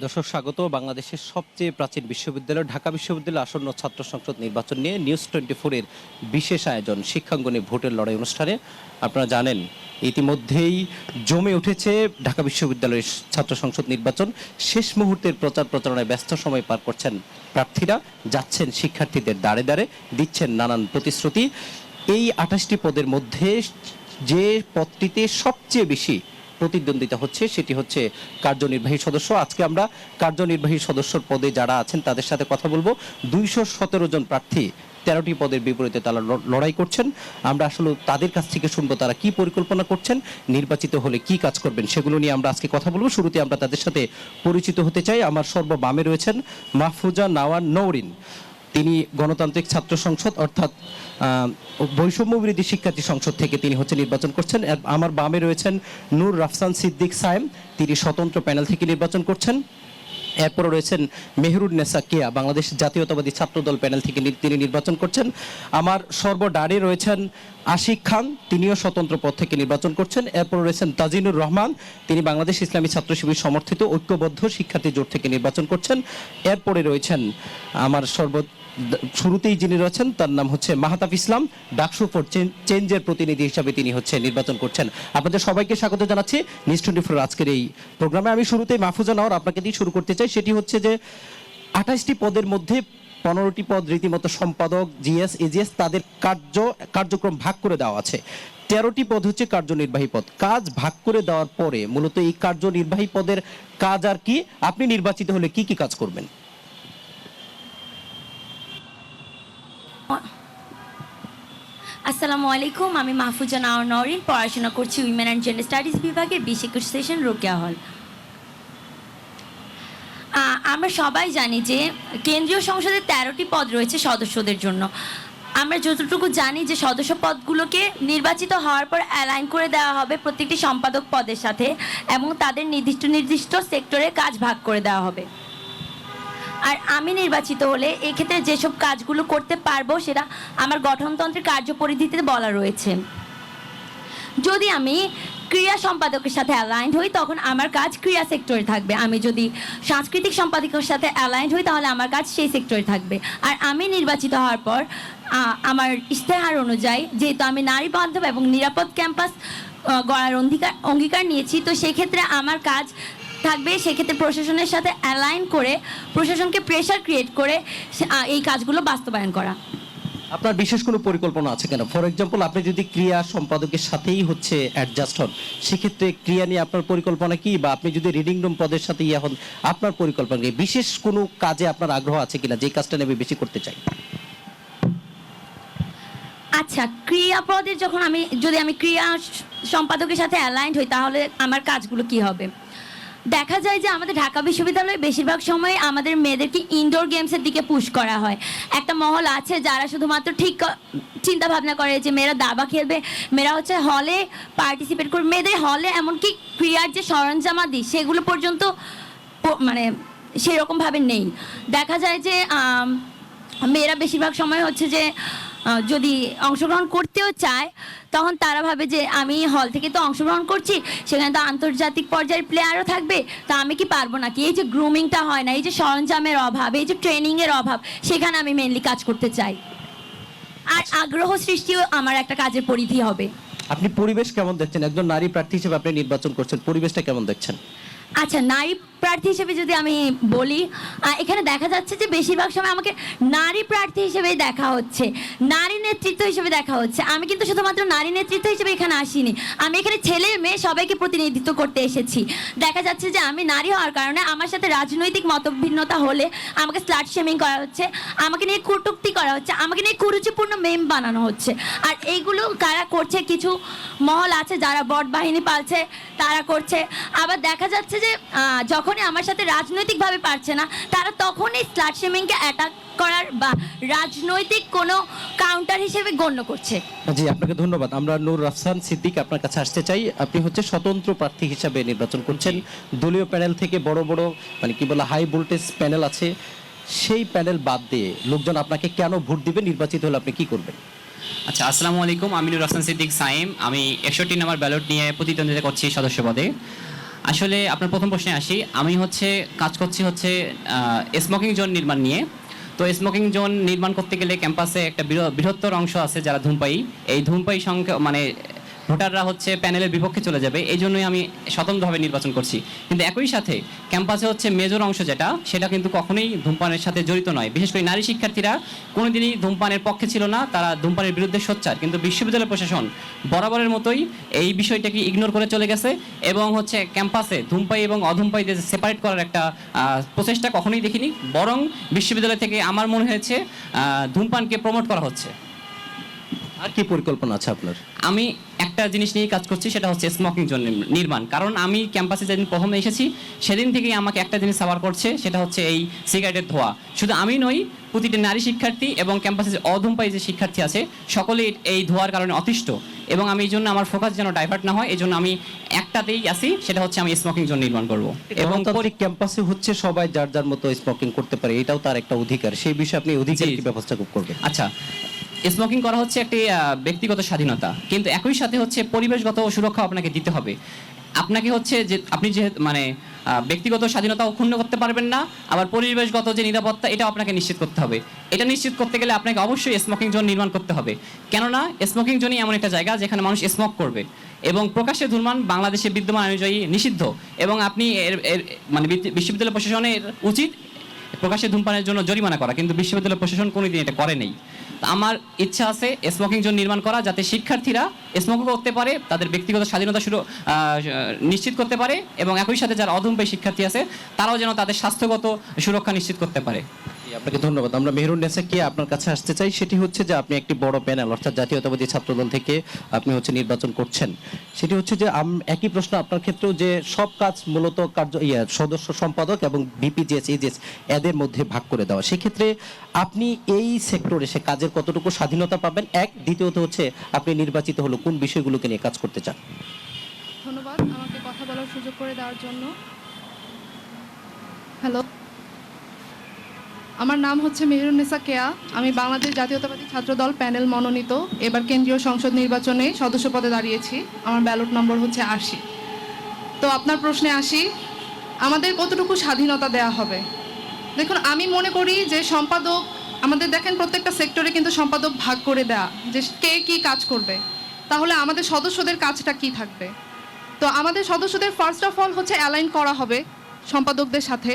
দর্শক স্বাগত। বাংলাদেশের সবচেয়ে প্রাচীন বিশ্ববিদ্যালয় ঢাকা বিশ্ববিদ্যালয় আসন্ন ছাত্র সংসদ নির্বাচন নিয়ে নিউজ 24-এর বিশেষ আয়োজন শিক্ষাঙ্গনে ভোটের লড়াই অনুষ্ঠানে। আপনারা জানেন ইতিমধ্যেই জমে উঠেছে ঢাকা বিশ্ববিদ্যালয়ের ছাত্র সংসদ নির্বাচন। শেষ মুহূর্তের প্রচার প্রচারণায় ব্যস্ত সময় পার করছেন প্রার্থীরা, যাচ্ছেন শিক্ষার্থীদের দ্বারে দ্বারে, দিচ্ছেন নানান প্রতিশ্রুতি। এই 28টি পদের মধ্যে যে পদটিতে সবচেয়ে বেশি প্রতিদ্বন্দ্বিতা হচ্ছে সেটি হচ্ছে কার্যনির্বাহী সদস্য। আজকে আমরা কার্যনির্বাহী সদস্যর পদে যারা আছেন তাদের সাথে কথা বলবো। 217 জন প্রার্থী 13টি পদের বিপরীতে তারা লড়াই করছেন। আমরা আসলে তাদের কাছ থেকে শুনবো তারা কি পরিকল্পনা করছেন, নির্বাচিত হলে কি কাজ করবেন, সেগুলো নিয়ে আমরা আজকে কথা বলবো। শুরুতে আমরা তাদের সাথে পরিচিত হতে চাই। আমার সর্ববামে রয়েছেন মাহফুজা নাওয়ার নওরিন। তিনি গণতান্ত্রিক ছাত্র সংসদ অর্থাৎ বৈষম্য বিরোধী শিক্ষার্থী সংসদ থেকে তিনি হচ্ছে নির্বাচন করছেন। আমার বামে রয়েছেন নূর রাফসান সিদ্দিক সায়েম, তিনি স্বতন্ত্র প্যানেল থেকে নির্বাচন করছেন। এরপরে রয়েছেন মেহরুন্নেসা কেয়া, বাংলাদেশ জাতীয়তাবাদী ছাত্রদল প্যানেল থেকে তিনি নির্বাচন করছেন। আমার সর্বডারে রয়েছেন আশিক খান, তিনিও স্বতন্ত্র পদ থেকে নির্বাচন করছেন। এরপর রয়েছেন তাজিনুর রহমান, তিনি বাংলাদেশ ইসলামী ছাত্র শিবির সমর্থিত ঐক্যবদ্ধ শিক্ষার্থী জোট থেকে নির্বাচন করছেন। এরপরে রয়েছেন আমার শুরুতেই যিনি রয়েছেন তার নাম হচ্ছে মাহতাব ইসলাম, ডাকসু ফর চেঞ্জের প্রতিনিধি হিসাবে তিনি হচ্ছে নির্বাচন করছেন। আপনাদের সবাইকে স্বাগত জানাচ্ছি নিউজ 24 আজকের এই প্রোগ্রামে। আমি শুরুতেই মাহফুজা নাওর আপনাকে দিয়ে শুরু করতে চাই। সেটি হচ্ছে যে 28টি পদের মধ্যে 15টি পদ রীতিমতো সম্পাদক, জিএস, এজিএস তাদের কার্যক্রম ভাগ করে দেওয়া আছে। 13টি পদ হচ্ছে কার্যনির্বাহী পদ। কাজ ভাগ করে দেওয়ার পরে মূলত এই কার্যনির্বাহী পদের কাজ আর কি, আপনি নির্বাচিত হলে কি কি কাজ করবেন? আসসালামু আলাইকুম, আমি মাহফুজা নাওর নওরিন, পড়াশোনা করছি উইমেন অ্যান্ড জেন্ডার স্টাডিজ বিভাগের 20-21 সেশন রোকেয়া হল। আমরা সবাই জানি যে কেন্দ্রীয় সংসদে 13টি পদ রয়েছে সদস্যদের জন্য। আমরা যতটুকু জানি যে সদস্য পদগুলোকে নির্বাচিত হওয়ার পর অ্যালাইন করে দেওয়া হবে প্রত্যেকটি সম্পাদক পদের সাথে, এবং তাদের নির্দিষ্ট সেক্টরে কাজ ভাগ করে দেওয়া হবে। আর আমি নির্বাচিত হলে এক্ষেত্রে যেসব কাজগুলো করতে পারবো সেটা আমার গঠনতন্ত্রের কার্যপরিধিতে বলা রয়েছে। যদি আমি ক্রীড়া সম্পাদকের সাথে অ্যালাইন্ড হই তখন আমার কাজ ক্রীড়া সেক্টরে থাকবে। আমি যদি সাংস্কৃতিক সম্পাদকের সাথে অ্যালাইন্ড হই তাহলে আমার কাজ সেই সেক্টরে থাকবে। আর আমি নির্বাচিত হওয়ার পর আমার ইশতেহার অনুযায়ী, যেহেতু আমি নারী বান্ধব এবং নিরাপদ ক্যাম্পাস গড়ার অঙ্গীকার নিয়েছি, তো সেক্ষেত্রে আমার কাজ থাকবে সেক্ষেত্রে প্রশাসনের সাথে অ্যালাইন করে, প্রশাসনকে প্রেশার ক্রিয়েট করে এই কাজগুলো বাস্তবায়ন করা। আপনার বিশেষ কোনো পরিকল্পনা আছে কেন? ফর এক্সাম্পল, আপনি যদি ক্রিয়া সম্পাদকের সাথেই হচ্ছে অ্যাডজাস্ট হন, সেক্ষেত্রে ক্রিয়া নিয়ে আপনার পরিকল্পনা কি? বা আপনি যদি রিডিং রুম পদের সাথে হন, আপনার পরিকল্পনা কি? বিশেষ কোনো কাজে আপনার আগ্রহ আছে কিনা, যে কাজটা আমি বেশি করতে চাই? আচ্ছা, ক্রিয়া পদে যখন যদি আমি ক্রিয়া সম্পাদকের সাথে অ্যালাইন্ড হই তাহলে আমার কাজগুলো কি হবে? দেখা যায় যে আমাদের ঢাকা বিশ্ববিদ্যালয়ে বেশিরভাগ সময় আমাদের মেয়েদেরকে ইনডোর গেমসের দিকে পুশ করা হয়। একটা মহল আছে যারা শুধুমাত্র ঠিক চিন্তা ভাবনা করে যে মেয়েরা দাবা খেলবে, মেয়েরা হচ্ছে হলে পার্টিসিপেট করবে। মেয়েদের হলে এমনকি ক্রীড়ার যে সরঞ্জামাদি সেগুলো পর্যন্ত মানে সেরকমভাবে নেই। দেখা যায় যে মেয়েরা বেশিরভাগ সময় হচ্ছে যে যদি অংশগ্রহণ করতেও চায় তখন তারা ভাবে যে আমি হল থেকে তো অংশগ্রহণ করছি, সেখানে তো আন্তর্জাতিক পর্যায়ের প্লেয়ারও থাকবে, তা আমি কি পারবো নাকি? এই যে গ্রুমিংটা হয় না, এই যে সরঞ্জামের অভাব, এই যে ট্রেনিংয়ের অভাব, সেখানে আমি মেনলি কাজ করতে চাই। আর আগ্রহ সৃষ্টিও আমার একটা কাজের পরিধি হবে। আপনি পরিবেশ কেমন দেখছেন? একজন নারী প্রার্থী হিসেবে আপনি নির্বাচন করছেন, পরিবেশটা কেমন দেখছেন? আচ্ছা, নারী প্রার্থী হিসেবে যদি আমি বলি, এখানে দেখা যাচ্ছে যে বেশিরভাগ সময় আমাকে নারী প্রার্থী হিসেবেই দেখা হচ্ছে, নারী নেতৃত্ব হিসেবে দেখা হচ্ছে। আমি কিন্তু শুধুমাত্র নারী নেতৃত্ব হিসেবে এখানে আসিনি, আমি এখানে ছেলে মেয়ে সবাইকে প্রতিনিধিত্ব করতে এসেছি। দেখা যাচ্ছে যে আমি নারী হওয়ার কারণে আমার সাথে রাজনৈতিক মতভিন্নতা হলে আমাকে স্লাট শেমিং করা হচ্ছে, আমাকে নিয়ে কটূক্তি করা হচ্ছে, আমাকে নিয়ে কুরুচিপূর্ণ মেম বানানো হচ্ছে। আর এইগুলো কারা করছে? কিছু মহল আছে যারা বট বাহিনী পালছে, তারা করছে। আবার দেখা যাচ্ছে যে যখনই আমার সাথে রাজনৈতিকভাবে পারছে না, তারা তখনই স্লাট শেমিংকে অ্যাটাক করার বা রাজনৈতিক কোনো কাউন্টার হিসেবে গণ্য করছে। জি, আপনাকে ধন্যবাদ। আমরা নূর রাফসান সিদ্দিক আপনার কাছে আসতে চাই। আপনি হচ্ছে স্বতন্ত্র প্রার্থী হিসাবে নির্বাচন করছেন। দলীয় প্যানেল থেকে বড় বড় মানে কি বলে হাই ভোল্টেজ প্যানেল আছে, সেই প্যানেল বাদ দিয়ে লোকজন আপনাকে কেন ভোট দিবে? নির্বাচিত হলে আপনি কি করবেন? আচ্ছা, আসসালামু আলাইকুম, আমি নূর রাফসান সিদ্দিক সাইম। আমি 61 নম্বর ব্যালট নিয়ে প্রতিদ্বন্দ্বিতা করছি সদস্য পদে। আসলে আপনার প্রথম প্রশ্নে আসি। আমি হচ্ছে কাজ করছি হচ্ছে স্মোকিং জোন নির্মাণ নিয়ে। তো স্মোকিং জোন নির্মাণ করতে গেলে ক্যাম্পাসে একটা বৃহত্তর অংশ আছে যারা ধূমপায়ী। এই ধূমপায়ী সংখ্যা মানে ভোটাররা হচ্ছে প্যানেলের বিপক্ষে চলে যাবে, এই জন্যই আমি স্বতন্ত্রভাবে নির্বাচন করছি। কিন্তু একই সাথে ক্যাম্পাসে হচ্ছে মেজর অংশ সেটা কিন্তু কখনোই ধূমপানের সাথে জড়িত নয়। বিশেষ করে নারী শিক্ষার্থীরা কোনোদিনই ধূমপানের পক্ষে ছিল না, তারা ধূমপানের বিরুদ্ধে সোচ্চার। কিন্তু বিশ্ববিদ্যালয় প্রশাসন বরাবরের মতোই এই বিষয়টাকে ইগনোর করে চলে গেছে এবং হচ্ছে ক্যাম্পাসে ধূমপায়ী এবং অধূমপায়ীদের সেপারেট করার একটা প্রচেষ্টা কখনোই দেখিনি। বরং বিশ্ববিদ্যালয় থেকে আমার মনে হয়েছে ধূমপানকে প্রমোট করা হচ্ছে। আর কি পরিকল্পনা আছে আপনার? আমি একটা জিনিস নিয়ে কাজ করছি, সেটা হচ্ছে স্মোকিং জোন নির্মাণ। কারণ আমি ক্যাম্পাসে যেদিন প্রথমে এসেছি সেদিন থেকেই আমাকে একটা জিনিস সাবার করছে, সেটা হচ্ছে এই সিগারেটের ধোঁয়া। শুধু আমি নই, প্রতিটি নারী শিক্ষার্থী এবং ক্যাম্পাসে যে অধূমপায়ী যে শিক্ষার্থী আছে সকলেই এই ধোঁয়ার কারণে অতিষ্ঠ। এবং আমি এই জন্য আমার ফোকাস যেন ডাইভার্ট না হয়, এই জন্য আমি একটাতেই আসি, সেটা হচ্ছে আমি স্মোকিং জোন নির্মাণ করব। এবং ক্যাম্পাসে হচ্ছে সবাই যার যার মতো স্মোকিং করতে পারে, এটাও তার একটা অধিকার। সেই বিষয়ে আপনি অধিকার কি ব্যবস্থা করবেন? আচ্ছা, স্মোকিং করা হচ্ছে একটি ব্যক্তিগত স্বাধীনতা, কিন্তু একই সাথে হচ্ছে পরিবেশগত সুরক্ষা আপনাকে দিতে হবে। আপনাকে হচ্ছে যে আপনি যে মানে ব্যক্তিগত স্বাধীনতাও ক্ষুণ্ণ করতে পারবেন না, আবার পরিবেশগত যে নিরাপত্তা এটা আপনাকে নিশ্চিত করতে হবে। এটা নিশ্চিত করতে গেলে আপনাকে অবশ্যই স্মোকিং জোন নির্মাণ করতে হবে। কেননা স্মোকিং জোনই এমন একটা জায়গা যেখানে মানুষ স্মোক করবে এবং প্রকাশ্যে ধূমপান বাংলাদেশে বিদ্যমান অনুযায়ী নিষিদ্ধ। এবং আপনি মানে বিশ্ববিদ্যালয় প্রশাসনের উচিত প্রকাশ্যে ধূমপানের জন্য জরিমানা করা, কিন্তু বিশ্ববিদ্যালয় প্রশাসন কোনোদিন এটা করে নেই। আমার ইচ্ছা আছে স্মোকিং জোন নির্মাণ করা, যাতে শিক্ষার্থীরা স্মোক করতে পারে, তাদের ব্যক্তিগত স্বাধীনতা নিশ্চিত করতে পারে এবং একই সাথে যারা অধূমপায়ী শিক্ষার্থী আছে তারাও যেন তাদের স্বাস্থ্যগত সুরক্ষা নিশ্চিত করতে পারে। আপনাকে ধন্যবাদ। আমরা মেহেরুন্নেসাকে আপনার কাছে আসতে চাই। সেটি হচ্ছে যে আপনি একটি বড় প্যানেল অর্থাৎ জাতীয়তাবাদী ছাত্রদল থেকে আপনি হচ্ছে নির্বাচন করছেন। সেটি হচ্ছে যে একই প্রশ্ন আপনার ক্ষেত্রেও, যে সব কাজ মূলত সদস্য সম্পাদক এবং বিপিজিএস এজিএস এদের মধ্যে ভাগ করে দেওয়া। সেক্ষেত্রে আপনি এই সেক্টরে সে কাজের কতটুকু স্বাধীনতা পাবেন? দ্বিতীয়ত হচ্ছে আপনি নির্বাচিত হলো কোন বিষয়গুলোকে নিয়ে কাজ করতে চান? ধন্যবাদ আমাকে কথা বলার সুযোগ করে দেওয়ার জন্য। হ্যালো, আমার নাম হচ্ছে মেহেরুন্নেসা কেয়া। আমি বাংলাদেশ জাতীয়তাবাদী ছাত্রদল প্যানেল মনোনীত এবার কেন্দ্রীয় সংসদ নির্বাচনে সদস্য পদে দাঁড়িয়েছি। আমার ব্যালট নম্বর হচ্ছে 80। তো আপনার প্রশ্নে আসি, আমাদের কতটুকু স্বাধীনতা দেয়া হবে? দেখুন, আমি মনে করি যে সম্পাদক, আমাদের দেখেন প্রত্যেকটা সেক্টরে কিন্তু সম্পাদক ভাগ করে দেয়া, যে কে কী কাজ করবে। তাহলে আমাদের সদস্যদের কাজটা কি থাকবে? তো আমাদের সদস্যদের ফার্স্ট অফ অল হচ্ছে অ্যালাইন করা হবে সম্পাদকদের সাথে।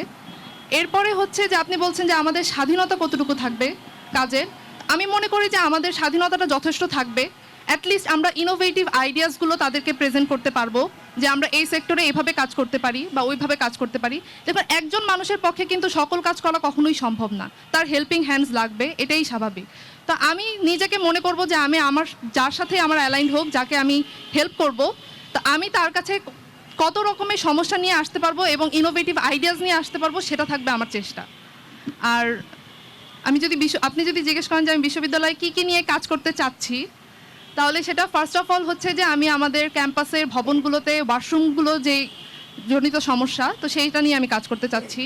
এরপরে হচ্ছে যে আপনি বলছেন যে আমাদের স্বাধীনতা কতটুকু থাকবে কাজের। আমি মনে করি যে আমাদের স্বাধীনতাটা যথেষ্ট থাকবে। অ্যাটলিস্ট আমরা ইনোভেটিভ আইডিয়াসগুলো তাদেরকে প্রেজেন্ট করতে পারবো, যে আমরা এই সেক্টরে এইভাবে কাজ করতে পারি বা ওইভাবে কাজ করতে পারি। দেখুন, একজন মানুষের পক্ষে কিন্তু সকল কাজ করা কখনোই সম্ভব না, তার হেল্পিং হ্যান্ডস লাগবে, এটাই স্বাভাবিক। তো আমি নিজেকে মনে করব যে আমি আমার যার সাথে আমার অ্যালাইন্ড হোক, যাকে আমি হেল্প করব, তো আমি তার কাছে কত রকমের সমস্যা নিয়ে আসতে পারবো এবং ইনোভেটিভ আইডিয়াস নিয়ে আসতে পারবো, সেটা থাকবে আমার চেষ্টা। আর আমি যদি আপনি যদি জিজ্ঞেস করেন যে আমি বিশ্ববিদ্যালয়ে কী কী নিয়ে কাজ করতে চাচ্ছি, তাহলে সেটা ফার্স্ট অফ অল হচ্ছে যে আমি আমাদের ক্যাম্পাসের ভবনগুলোতে ওয়াশরুমগুলো যে জনিত সমস্যা, তো সেইটা নিয়ে আমি কাজ করতে চাচ্ছি।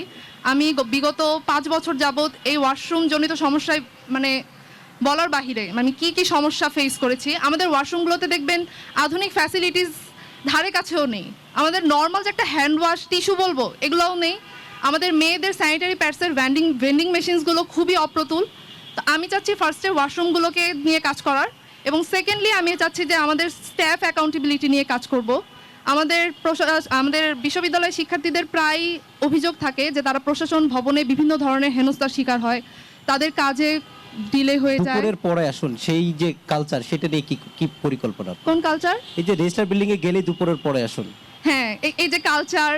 আমি বিগত 5 বছর যাবৎ এই ওয়াশরুম জনিত সমস্যায় মানে বলার বাহিরে আমি কি কি সমস্যা ফেস করেছি। আমাদের ওয়াশরুমগুলোতে দেখবেন আধুনিক ফ্যাসিলিটিস ধারে কাছেও নেই। আমাদের নর্মাল যে একটা হ্যান্ড ওয়াশ, টিস্যু বলবো, এগুলোও নেই। আমাদের মেয়েদের স্যানিটারি প্যাডসের ভেন্ডিং মেশিনসগুলো খুবই অপ্রতুল। তো আমি চাচ্ছি ফার্স্টে ওয়াশরুমগুলোকে নিয়ে কাজ করার, এবং সেকেন্ডলি আমি চাচ্ছি যে আমাদের স্টাফ অ্যাকাউন্টেবিলিটি নিয়ে কাজ করব। আমাদের বিশ্ববিদ্যালয়ের শিক্ষার্থীদের প্রায় অভিযোগ থাকে যে তারা প্রশাসন ভবনে বিভিন্ন ধরনের হেনস্থার শিকার হয়, তাদের কাজে ডিলে হয়ে যায়। দুপুরের পরে আসুন, সেই যে কালচার, সেটা নিয়ে কি পরিকল্পনা? কোন কালচার? এই যে রেজিস্টার বিল্ডিং এ গেলে দুপুরের পরে আসুন। হ্যাঁ, এই যে কালচার,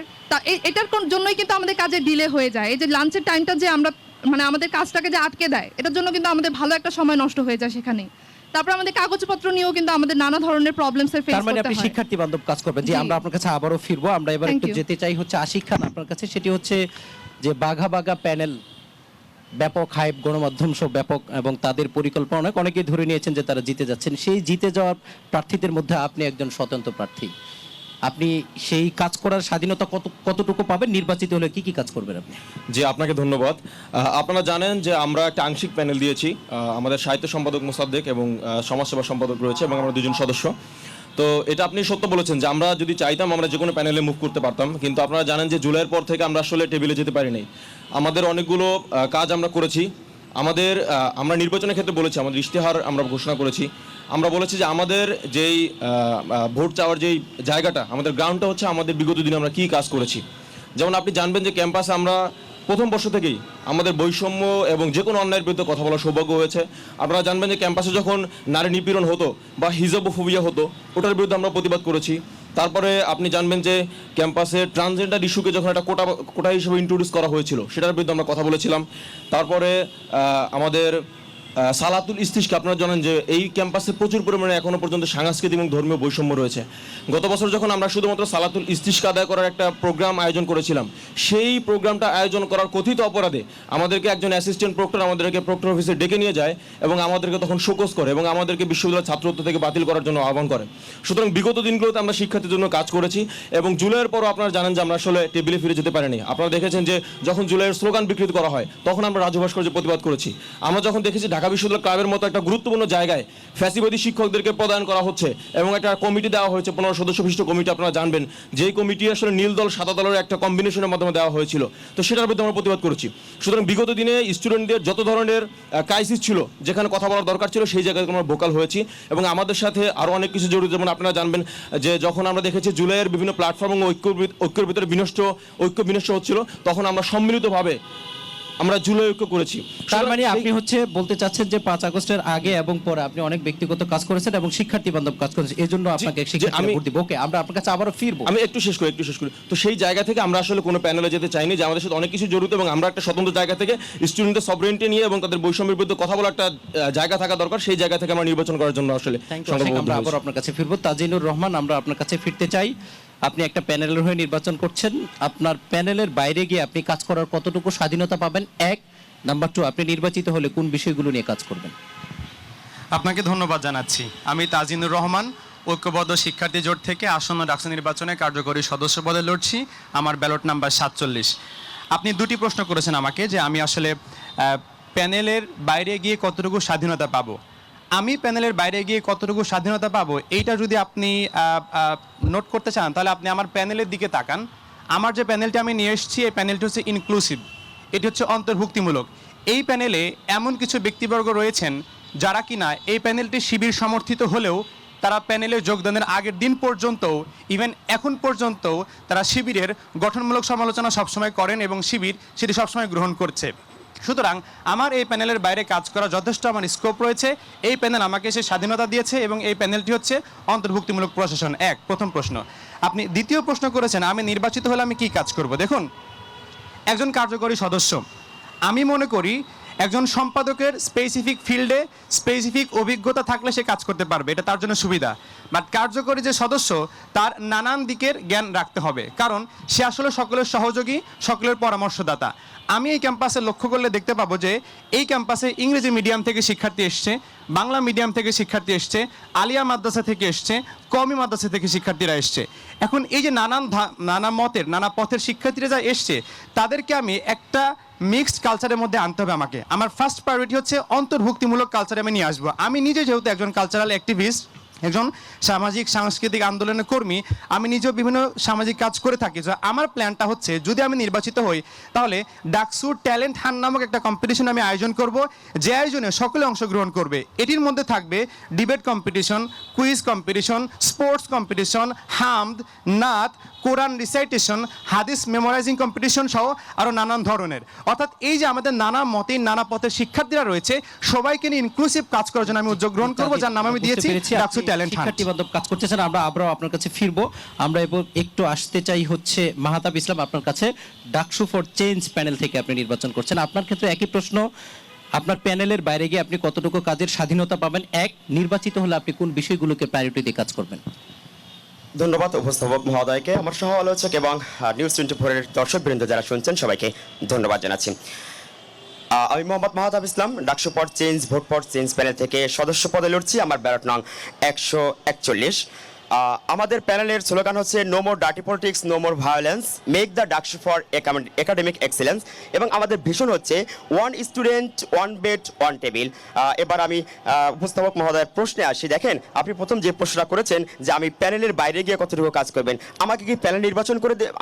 এটার জন্যই কিন্তু আমাদের কাজে ডিলে হয়ে যায়। এই যে লাঞ্চের টাইমটা যে আমরা মানে আমাদের কাজটাকে যে আটকে দেয়, এটার জন্য কিন্তু আমাদের ভালো একটা সময় নষ্ট হয়ে যায় সেখানে। তারপর আমাদের কাগজপত্র নিয়েও কিন্তু আমাদের নানা ধরনের প্রবলেমসের ফেস করতে হয়। তার মানে আপনি শিক্ষার্থী বান্ধব কাজ করবেন। যে আমরা আপনার কাছে আবারও ফিরবো। আমরা এবার একটু যেতে চাই হচ্ছে আশিক খান আপনার কাছে। সেটি হচ্ছে যে বাঘা বাঘা প্যানেল, ব্যাপক হাইপ, গণমাধ্যম সব ব্যাপক, এবং তাদের পরিকল্পনা অনেকেই ধরে নিয়েছেন যে তারা জিতে যাচ্ছেন। সেই জিতে যাওয়া প্রার্থীদের মধ্যে আপনি একজন স্বতন্ত্র প্রার্থী। আপনি সেই কাজ করার স্বাধীনতা কতটুকু পাবেন? নির্বাচিত হলে কি কি কাজ করবেন আপনি? জি, আপনাকে ধন্যবাদ। আপনারা জানেন যে আমরা একটা আংশিক প্যানেল দিয়েছি। আমাদের সাহিত্য সম্পাদক মোসাদ্দেক এবং সমাজসেবা সম্পাদক রয়েছে এবং আমরা দুজন সদস্য। তো এটা আপনি সত্য বলেছেন যে আমরা যদি চাইতাম আমরা যে কোনো প্যানেলে মুভ করতে পারতাম, কিন্তু আপনারা জানেন যে জুলাইয়ের পর থেকে আমরা আসলে টেবিলে যেতে পারিনি। আমাদের অনেকগুলো কাজ আমরা করেছি। আমরা নির্বাচনের ক্ষেত্রে বলেছি, আমাদের ইশতেহার আমরা ঘোষণা করেছি। আমরা বলেছি যে আমাদের যেই ভোট চাওয়ার যেই জায়গাটা, আমাদের গ্রাউন্ডটা হচ্ছে আমাদের বিগত দিনে আমরা কী কাজ করেছি। যেমন আপনি জানবেন যে ক্যাম্পাসে আমরা প্রথম বর্ষ থেকেই আমাদের বৈষম্য এবং যে কোনো অন্যায়ের বিরুদ্ধে কথা বলার সৌভাগ্য হয়েছে। আপনারা জানবেন যে ক্যাম্পাসে যখন নারী নিপীড়ন হতো বা হিজোবোফোবিয়া হতো, ওটার বিরুদ্ধে আমরা প্রতিবাদ করেছি। তারপরে আপনি জানবেন যে ক্যাম্পাসে ট্রান্সজেন্ডার ইস্যুকে যখন একটা কোটা হিসেবে ইন্ট্রোডিউস করা হয়েছিল, সেটার বিরুদ্ধে আমরা কথা বলেছিলাম। তারপরে আমাদের সালাতুল ইস্তিসকা, আপনারা জানেন যে এই ক্যাম্পাসে প্রচুর পরিমাণে এখনও পর্যন্ত সাংস্কৃতিক এবং ধর্মীয় বৈষম্য রয়েছে। গত বছর যখন আমরা শুধুমাত্র সালাতুল ইস্তিসকা আদায় করার একটা প্রোগ্রাম আয়োজন করেছিলাম, সেই প্রোগ্রামটা আয়োজন করার কথিত অপরাধে আমাদেরকে একজন অ্যাসিস্ট্যান্ট প্রক্টর আমাদেরকে প্রক্টর অফিসে ডেকে নিয়ে যায় এবং আমাদেরকে তখন শোকজ করে এবং আমাদেরকে বিশ্ববিদ্যালয়ের ছাত্রত্ব থেকে বাতিল করার জন্য আহ্বান করে। সুতরাং বিগত দিনগুলোতে আমরা শিক্ষার্থীর জন্য কাজ করেছি এবং জুলাইয়ের পরও আপনারা জানেন যে আমরা আসলে টেবিলে ফিরে যেতে পারিনি। আপনারা দেখেছেন যে যখন জুলাইয়ের স্লোগান বিকৃত করা হয়, তখন আমরা রাজু ভাস্কর্যে প্রতিবাদ করেছি। আমরা যখন দেখেছি ঢাকা বিশ্ববিদ্যালয় ক্লাবের মতো একটা গুরুত্বপূর্ণ জায়গায় ফ্যাসিবাদী শিক্ষকদেরকে প্রদান করা হচ্ছে এবং একটা কমিটি দেওয়া হয়েছে, 15 সদস্য বিশিষ্ট কমিটি, আপনারা জানবেন যেই কমিটি আসলে নীল দল সাদা দলের একটা কম্বিনেশনের মাধ্যমে দেওয়া হয়েছিল। তো সেটার বিরুদ্ধে আমরা প্রতিবাদ করেছি। সুতরাং বিগত দিনে স্টুডেন্টদের যত ধরনের ক্রাইসিস ছিল, যেখানে কথা বলার দরকার ছিল, সেই জায়গায় আমরা ভোকাল হয়েছি এবং আমাদের সাথে আরও অনেক কিছু জড়িত। যেমন আপনারা জানবেন যে যখন আমরা দেখেছি জুলাইয়ের বিভিন্ন প্ল্যাটফর্ম এবং ঐক্যের ভিতরে ঐক্য বিনষ্ট হচ্ছিল, তখন আমরা সম্মিলিতভাবে আমরা জুলাই ঐক্য করেছি। তার মানে আপনি হচ্ছে বলতে চাচ্ছেন যে 5 আগস্টের আগে এবং পরে আপনি অনেক ব্যক্তিগত কাজ করেছেন এবং শিক্ষার্থী বান্ধব কাজ করেছেন, এই জন্য আপনাকে শিক্ষার্থী ভোট দিব। ওকে, আমরা আপনার কাছে আবারও ফিরবো। আমি একটু শেষ করি। তো সেই জায়গা থেকে আমরা আসলে কোনো প্যানেলে যেতে চাইনি, যে আমাদের সাথে অনেক কিছু জড়িত এবং আমরা একটা স্বতন্ত্র জায়গা থেকে স্টুডেন্টদের সভরেন্টি নিয়ে এবং তাদের বৈষম্যের বিরুদ্ধে কথা বলার একটা জায়গা থাকা দরকার। সেই জায়গা থেকে আমরা নির্বাচন করার জন্য আসলে আমরা আবার আপনার কাছে ফিরবো। তাজিনুর রহমান, আমরা আপনার কাছে ফিরতে চাই। আপনি একটা প্যানেলের হয়ে নির্বাচন করছেন, আপনার প্যানেলের বাইরে গিয়ে আপনি কাজ করার কতটুকু স্বাধীনতা পাবেন? 1 নাম্বার 2, আপনি নির্বাচিত হলে কোন বিষয়গুলো নিয়ে কাজ করবেন? আপনাকে ধন্যবাদ জানাচ্ছি। আমি তাজিনুর রহমান, ঐক্যবদ্ধ শিক্ষার্থী জোট থেকে আসন্ন ডাকসু নির্বাচনে কার্যকরী সদস্য পদে লড়ছি। আমার ব্যালট নাম্বার 47। আপনি দুটি প্রশ্ন করেছেন আমাকে যে আমি আসলে প্যানেলের বাইরে গিয়ে কতটুকু স্বাধীনতা পাবো। আমি প্যানেলের বাইরে গিয়ে কতটুকু স্বাধীনতা পাবো, এইটা যদি আপনি নোট করতে চান, তাহলে আপনি আমার প্যানেলের দিকে তাকান। আমার যে প্যানেলটি আমি নিয়ে এসেছি, এই প্যানেলটি হচ্ছে ইনক্লুসিভ, এটি হচ্ছে অন্তর্ভুক্তিমূলক। এই প্যানেলে এমন কিছু ব্যক্তিবর্গ রয়েছেন যারা কিনা এই প্যানেলটি শিবির সমর্থিত হলেও তারা প্যানেলে যোগদানের আগের দিন পর্যন্ত, ইভেন এখন পর্যন্ত তারা শিবিরের গঠনমূলক সমালোচনা সবসময় করেন এবং শিবির সেটি সবসময় গ্রহণ করছে। সুতরাং আমার এই প্যানেলের বাইরে কাজ করা যথেষ্ট আমার স্কোপ রয়েছে। এই প্যানেল আমাকে সে স্বাধীনতা দিয়েছে এবং এই প্যানেলটি হচ্ছে অন্তর্ভুক্তিমূলক প্রশাসন। প্রথম প্রশ্ন। আপনি দ্বিতীয় প্রশ্ন করেছেন আমি নির্বাচিত হলে আমি কি কাজ করব। দেখুন, একজন কার্যকরী সদস্য, আমি মনে করি একজন সম্পাদকের স্পেসিফিক ফিল্ডে স্পেসিফিক অভিজ্ঞতা থাকলে সে কাজ করতে পারবে, এটা তার জন্য সুবিধা। বাট কার্যকরী যে সদস্য, তার নানান দিকের জ্ঞান রাখতে হবে, কারণ সে আসলে সকলের সহযোগী, সকলের পরামর্শদাতা। আমি এই ক্যাম্পাসে লক্ষ্য করলে দেখতে পাবো যে এই ক্যাম্পাসে ইংরেজি মিডিয়াম থেকে শিক্ষার্থী এসছে, বাংলা মিডিয়াম থেকে শিক্ষার্থী এসছে, আলিয়া মাদ্রাসা থেকে এসছে, কওমি মাদ্রাসা থেকে শিক্ষার্থীরা এসছে। এখন এই যে নানা মতের, নানা পথের শিক্ষার্থীরা যা এসছে, তাদেরকে আমি একটা মিক্সড কালচারের মধ্যে আনতে হবে আমাকে। আমার ফার্স্ট প্রায়োরিটি হচ্ছে অন্তর্ভুক্তিমূলক কালচারে আমি নিয়ে আসবো। আমি নিজে যেহেতু একজন কালচারাল অ্যাক্টিভিস্ট, একজন সামাজিক সাংস্কৃতিক আন্দোলনের কর্মী, আমি নিজেও বিভিন্ন সামাজিক কাজ করে থাকি। আমার প্ল্যানটা হচ্ছে যদি আমি নির্বাচিত হই, তাহলে ডাকসু ট্যালেন্ট হান্ট নামক একটা কম্পিটিশন আমি আয়োজন করব, যে আয়োজনে সকলে অংশগ্রহণ করবে। এটির মধ্যে থাকবে debate competition, quiz competition, sports competition, হামদ, নাত, কোরআন রিসাইটেশন, হাদিস মেমোরাইজিং কম্পিটিশন সহ আরও নানান ধরনের। অর্থাৎ এই যে আমাদের নানা মতের, নানা পথের শিক্ষার্থীরা রয়েছে, সবাইকে নিয়ে ইনক্লুসিভ কাজ করার জন্য আমি উদ্যোগ গ্রহণ করবো, যার নাম আমি দিয়েছি ডাকসু ট্যালেন্ট হান্ট। শিক্ষার্থী বান্ধব কাজ করতেছেন, আমরা আবারও আপনার কাছে ফিরবো। আমরা একটু আসতে চাই হচ্ছে মাহাতাব ইসলাম, আপনার কাছে। ডাকসু ফর চেঞ্জ প্যানেল থেকে আপনি নির্বাচন করছেন, আপনার ক্ষেত্রে একই প্রশ্ন। আপনার প্যানেলের বাইরে গিয়ে আপনি কতটুকু কাজের স্বাধীনতা পাবেন? 1, নির্বাচিত হলে আপনি কোন বিষয়গুলোকে প্রায়োরিটি দিয়ে কাজ করবেন? ধন্যবাদ উপস্থাপক মহোদয়কে, আমার সহ আলোচক এবং নিউজ 24-এর দর্শকবৃন্দ যারা শুনছেন সবাইকে ধন্যবাদ জানাচ্ছি। আমি Mohammad Mahtab Islam, DUCSU for change, vote for change panel থেকে সদস্য পদে লড়ছি। আমার ব্যালট নং 141। আমাদের প্যানেলের স্লোগান হচ্ছে no more dirty politics, no more violence, make the DUCSU for academic excellence, এবং আমাদের ভীষণ হচ্ছে one student one bed one table. এবার আমি উপস্থাপক মহোদয়ের প্রশ্নে আসি। দেখেন, আপনি প্রথম যে প্রশ্নটা করেছেন যে আমি প্যানেলের বাইরে গিয়ে কতটুকু কাজ করবেন, আমাকে কি প্যানেল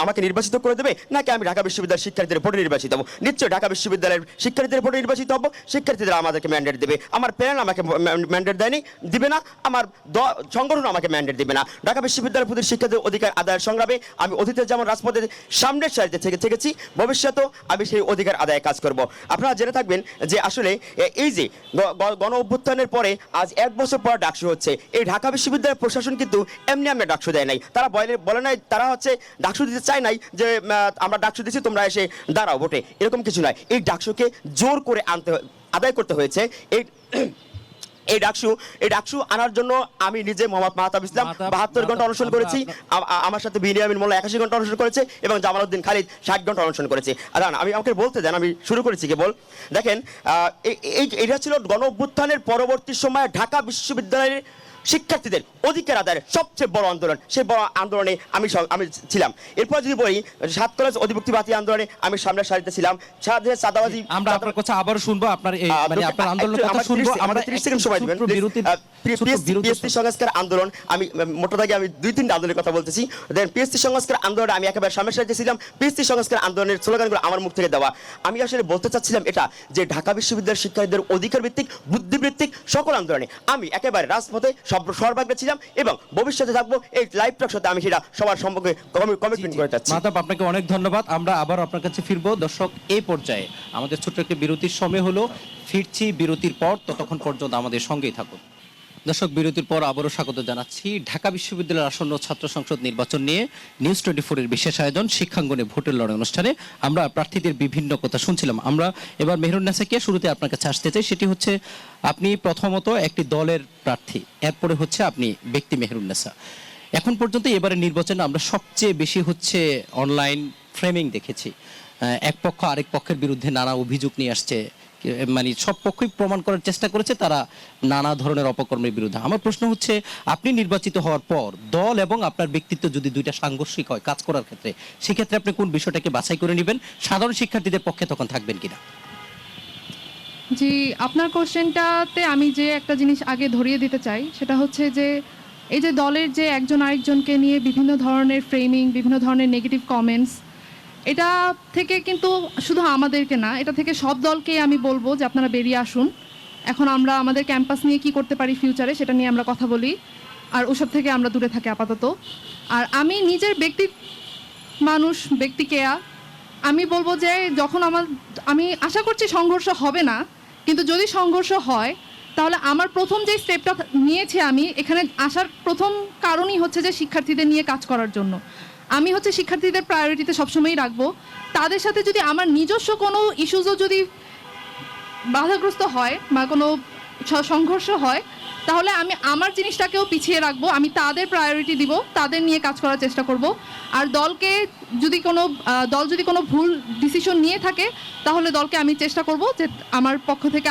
আমাকে নির্বাচিত করে দেবে, নাকি আমি ঢাকা বিশ্ববিদ্যালয়ের শিক্ষার্থীদের ভোটে নির্বাচিত হবো? নিশ্চয়ই ঢাকা বিশ্ববিদ্যালয়ের শিক্ষার্থীদের ভোটে নির্বাচিত হবো, শিক্ষার্থীরা আমাদেরকে ম্যান্ডেট দেবে। আমার প্যানেল আমাকে ম্যান্ডেট দেয়নি, দিবে না, আমার সংগঠন আমাকে ম্যান্ডেট দিবে না। ঢাকা বিশ্ববিদ্যালয়ের প্রতি শিক্ষার্থীদের অধিকার আদায়ের সংগ্রামে আমি অতীতে যেমন রাজপথের সামনের সারিতে থেকেছি, ভবিষ্যতেও আমি সেই অধিকার আদায়ে কাজ করব। আপনারা জেনে থাকবেন যে আসলে এই যে গণ অভ্যুত্থানের পরে আজ 1 বছর পর ডাকসু হচ্ছে, এই ঢাকা বিশ্ববিদ্যালয়ের প্রশাসন কিন্তু এমনি আমরা ডাকসু দেয় নাই। তারা বলে নাই, তারা হচ্ছে ডাকসু দিতে চায় নাই যে আমরা ডাকসু দিচ্ছি, তোমরা এসে দাঁড়াও ভোটে, এরকম কিছু নয়। এই ডাকসুকে জোর করে আদায় করতে হয়েছে। এই ডাকসু আনার জন্য আমি নিজে মোহাম্মদ মাহতাব ইসলাম 72 ঘন্টা অনশন করেছি, আমার সাথে বিনিয়ামিন মোল্লা 81 ঘন্টা অনশন করেছে, এবং জামালউদ্দিন খালিদ 60 ঘন্টা অনশন করেছে। আমাকে বলতে দেন, আমি শুরু করেছি কেবল। দেখেন, এটা ছিল গণ অভ্যুত্থানের পরবর্তী সময়ে ঢাকা বিশ্ববিদ্যালয়ের শিক্ষার্থীদের অধিকার আদায়ের সবচেয়ে বড় আন্দোলন। সেই বড় আন্দোলনে আমি ছিলাম। এরপর যদি বলি, 7 কলেজ অধিভুক্তি বাতিল আন্দোলনে আমি সামনের সারিতে ছিলাম। চাঁদাবাজি আমরা আপনার কথা আবার শুনবো, আপনার আপনার আন্দোলনের কথা শুনবো। আমরা 30 সেকেন্ড সময় দিবেন। পিএসসি সংস্কার আন্দোলন, আমি মোটা দাগে আমি 2-3টা আন্দোলনের কথা বলতেছি। দেন পিএসসি সংস্কার আন্দোলনে আমি একেবারে সামনের সারিতে ছিলাম। পিএসসি সংস্কার আন্দোলনের স্লোগানগুলো আমার মুখ থেকে দেওয়া। আমি আসলে বলতে চাচ্ছিলাম এটা, যে ঢাকা বিশ্ববিদ্যালয়ের শিক্ষার্থীদের অধিকার ভিত্তিক, বুদ্ধিবৃত্তিক সকল আন্দোলনে আমি একেবারে রাজপথে সর্বাগ্রে ছিলাম, এবং ভবিষ্যতে থাকবো। এই লাইভ টক সাথে আমি সেটা সবার সম্পর্কে কমিটমেন্ট করে যাচ্ছি। মাহতাব, আপনাকে অনেক ধন্যবাদ। আমরা আবার আপনার কাছে ফিরবো। দর্শক, এই পর্যায়ে আমাদের ছোট্ট একটি বিরতির সময় হলো, ফিরছি বিরতির পর, ততক্ষণ পর্যন্ত আমাদের সঙ্গেই থাকুন। দর্শক, বিরতির পর আবারও স্বাগত জানাচ্ছি। ঢাকা বিশ্ববিদ্যালয়ের আসন্ন ছাত্র সংসদ নির্বাচন নিয়ে নিউজ 24 এর বিশেষ আয়োজন শিক্ষাঙ্গনে ভোটের লড়াই অনুষ্ঠানে আমরা প্রার্থীদের বিভিন্ন কথা শুনছিলাম। আমরা এবার মেহেরুন্নেসাকে শুরুতে আপনার কাছে আসতে চাই। সেটি হচ্ছে, আপনি প্রথমত একটি দলের প্রার্থী, এরপরে হচ্ছে আপনি ব্যক্তি মেহেরুন্নেসা। এখন পর্যন্ত এবারে নির্বাচনে আমরা সবচেয়ে বেশি হচ্ছে অনলাইন ফ্রেমিং দেখেছি। এক পক্ষ আরেক পক্ষের বিরুদ্ধে নানা অভিযোগ নিয়ে আসছে, মানে সব পক্ষই প্রমাণ করার চেষ্টা করেছে তারা নানা ধরনের অপকর্মের বিরুদ্ধে। আমার প্রশ্ন হচ্ছে, আপনি নির্বাচিত হওয়ার পর দল এবং আপনার ব্যক্তিত্ব যদি দুইটা সাংঘর্ষিক হয় কাজ করার ক্ষেত্রে, সেক্ষেত্রে আপনি কোন বিষয়টাকে বাছাই করে নেবেন? সাধারণ শিক্ষার্থীদের পক্ষে তখন থাকবেন কিনা? জি, আপনার কোশ্চেনটাতে আমি যে একটা জিনিস আগে ধরিয়ে দিতে চাই, সেটা হচ্ছে যে এই যে দলের যে একজন আরেকজনকে নিয়ে বিভিন্ন ধরনের ফ্রেমিং, বিভিন্ন ধরনের নেগেটিভ কমেন্টস, এটা থেকে কিন্তু শুধু আমাদেরকে না, এটা থেকে সব দলকেই আমি বলবো যে আপনারা বেরিয়ে আসুন। এখন আমরা আমাদের ক্যাম্পাস নিয়ে কি করতে পারি ফিউচারে, সেটা নিয়ে আমরা কথা বলি, আর ওসব থেকে আমরা দূরে থাকি আপাতত। আর আমি নিজের ব্যক্তি কেয়া, আমি বলবো যে যখন আমি আশা করছি সংঘর্ষ হবে না, কিন্তু যদি সংঘর্ষ হয় তাহলে আমার প্রথম যে স্টেপটা নিয়েছি, আমি এখানে আসার প্রথম কারণই হচ্ছে যে শিক্ষার্থীদের নিয়ে কাজ করার জন্য। আমি হচ্ছে শিক্ষার্থীদের প্রায়োরিটিতে সবসময়ই রাখবো। তাদের সাথে যদি আমার নিজস্ব কোনো ইস্যুজও যদি বাধাগ্রস্ত হয় বা কোনো সংঘর্ষ হয়, তাহলে আমি আমার জিনিসটাকেও পিছিয়ে রাখবো। আমি তাদের প্রায়োরিটি দিব, তাদের নিয়ে কাজ করার চেষ্টা করব। আর দল যদি কোনো ভুল ডিসিশন নিয়ে থাকে, তাহলে দলকে আমি চেষ্টা করব যে আমার পক্ষ থেকে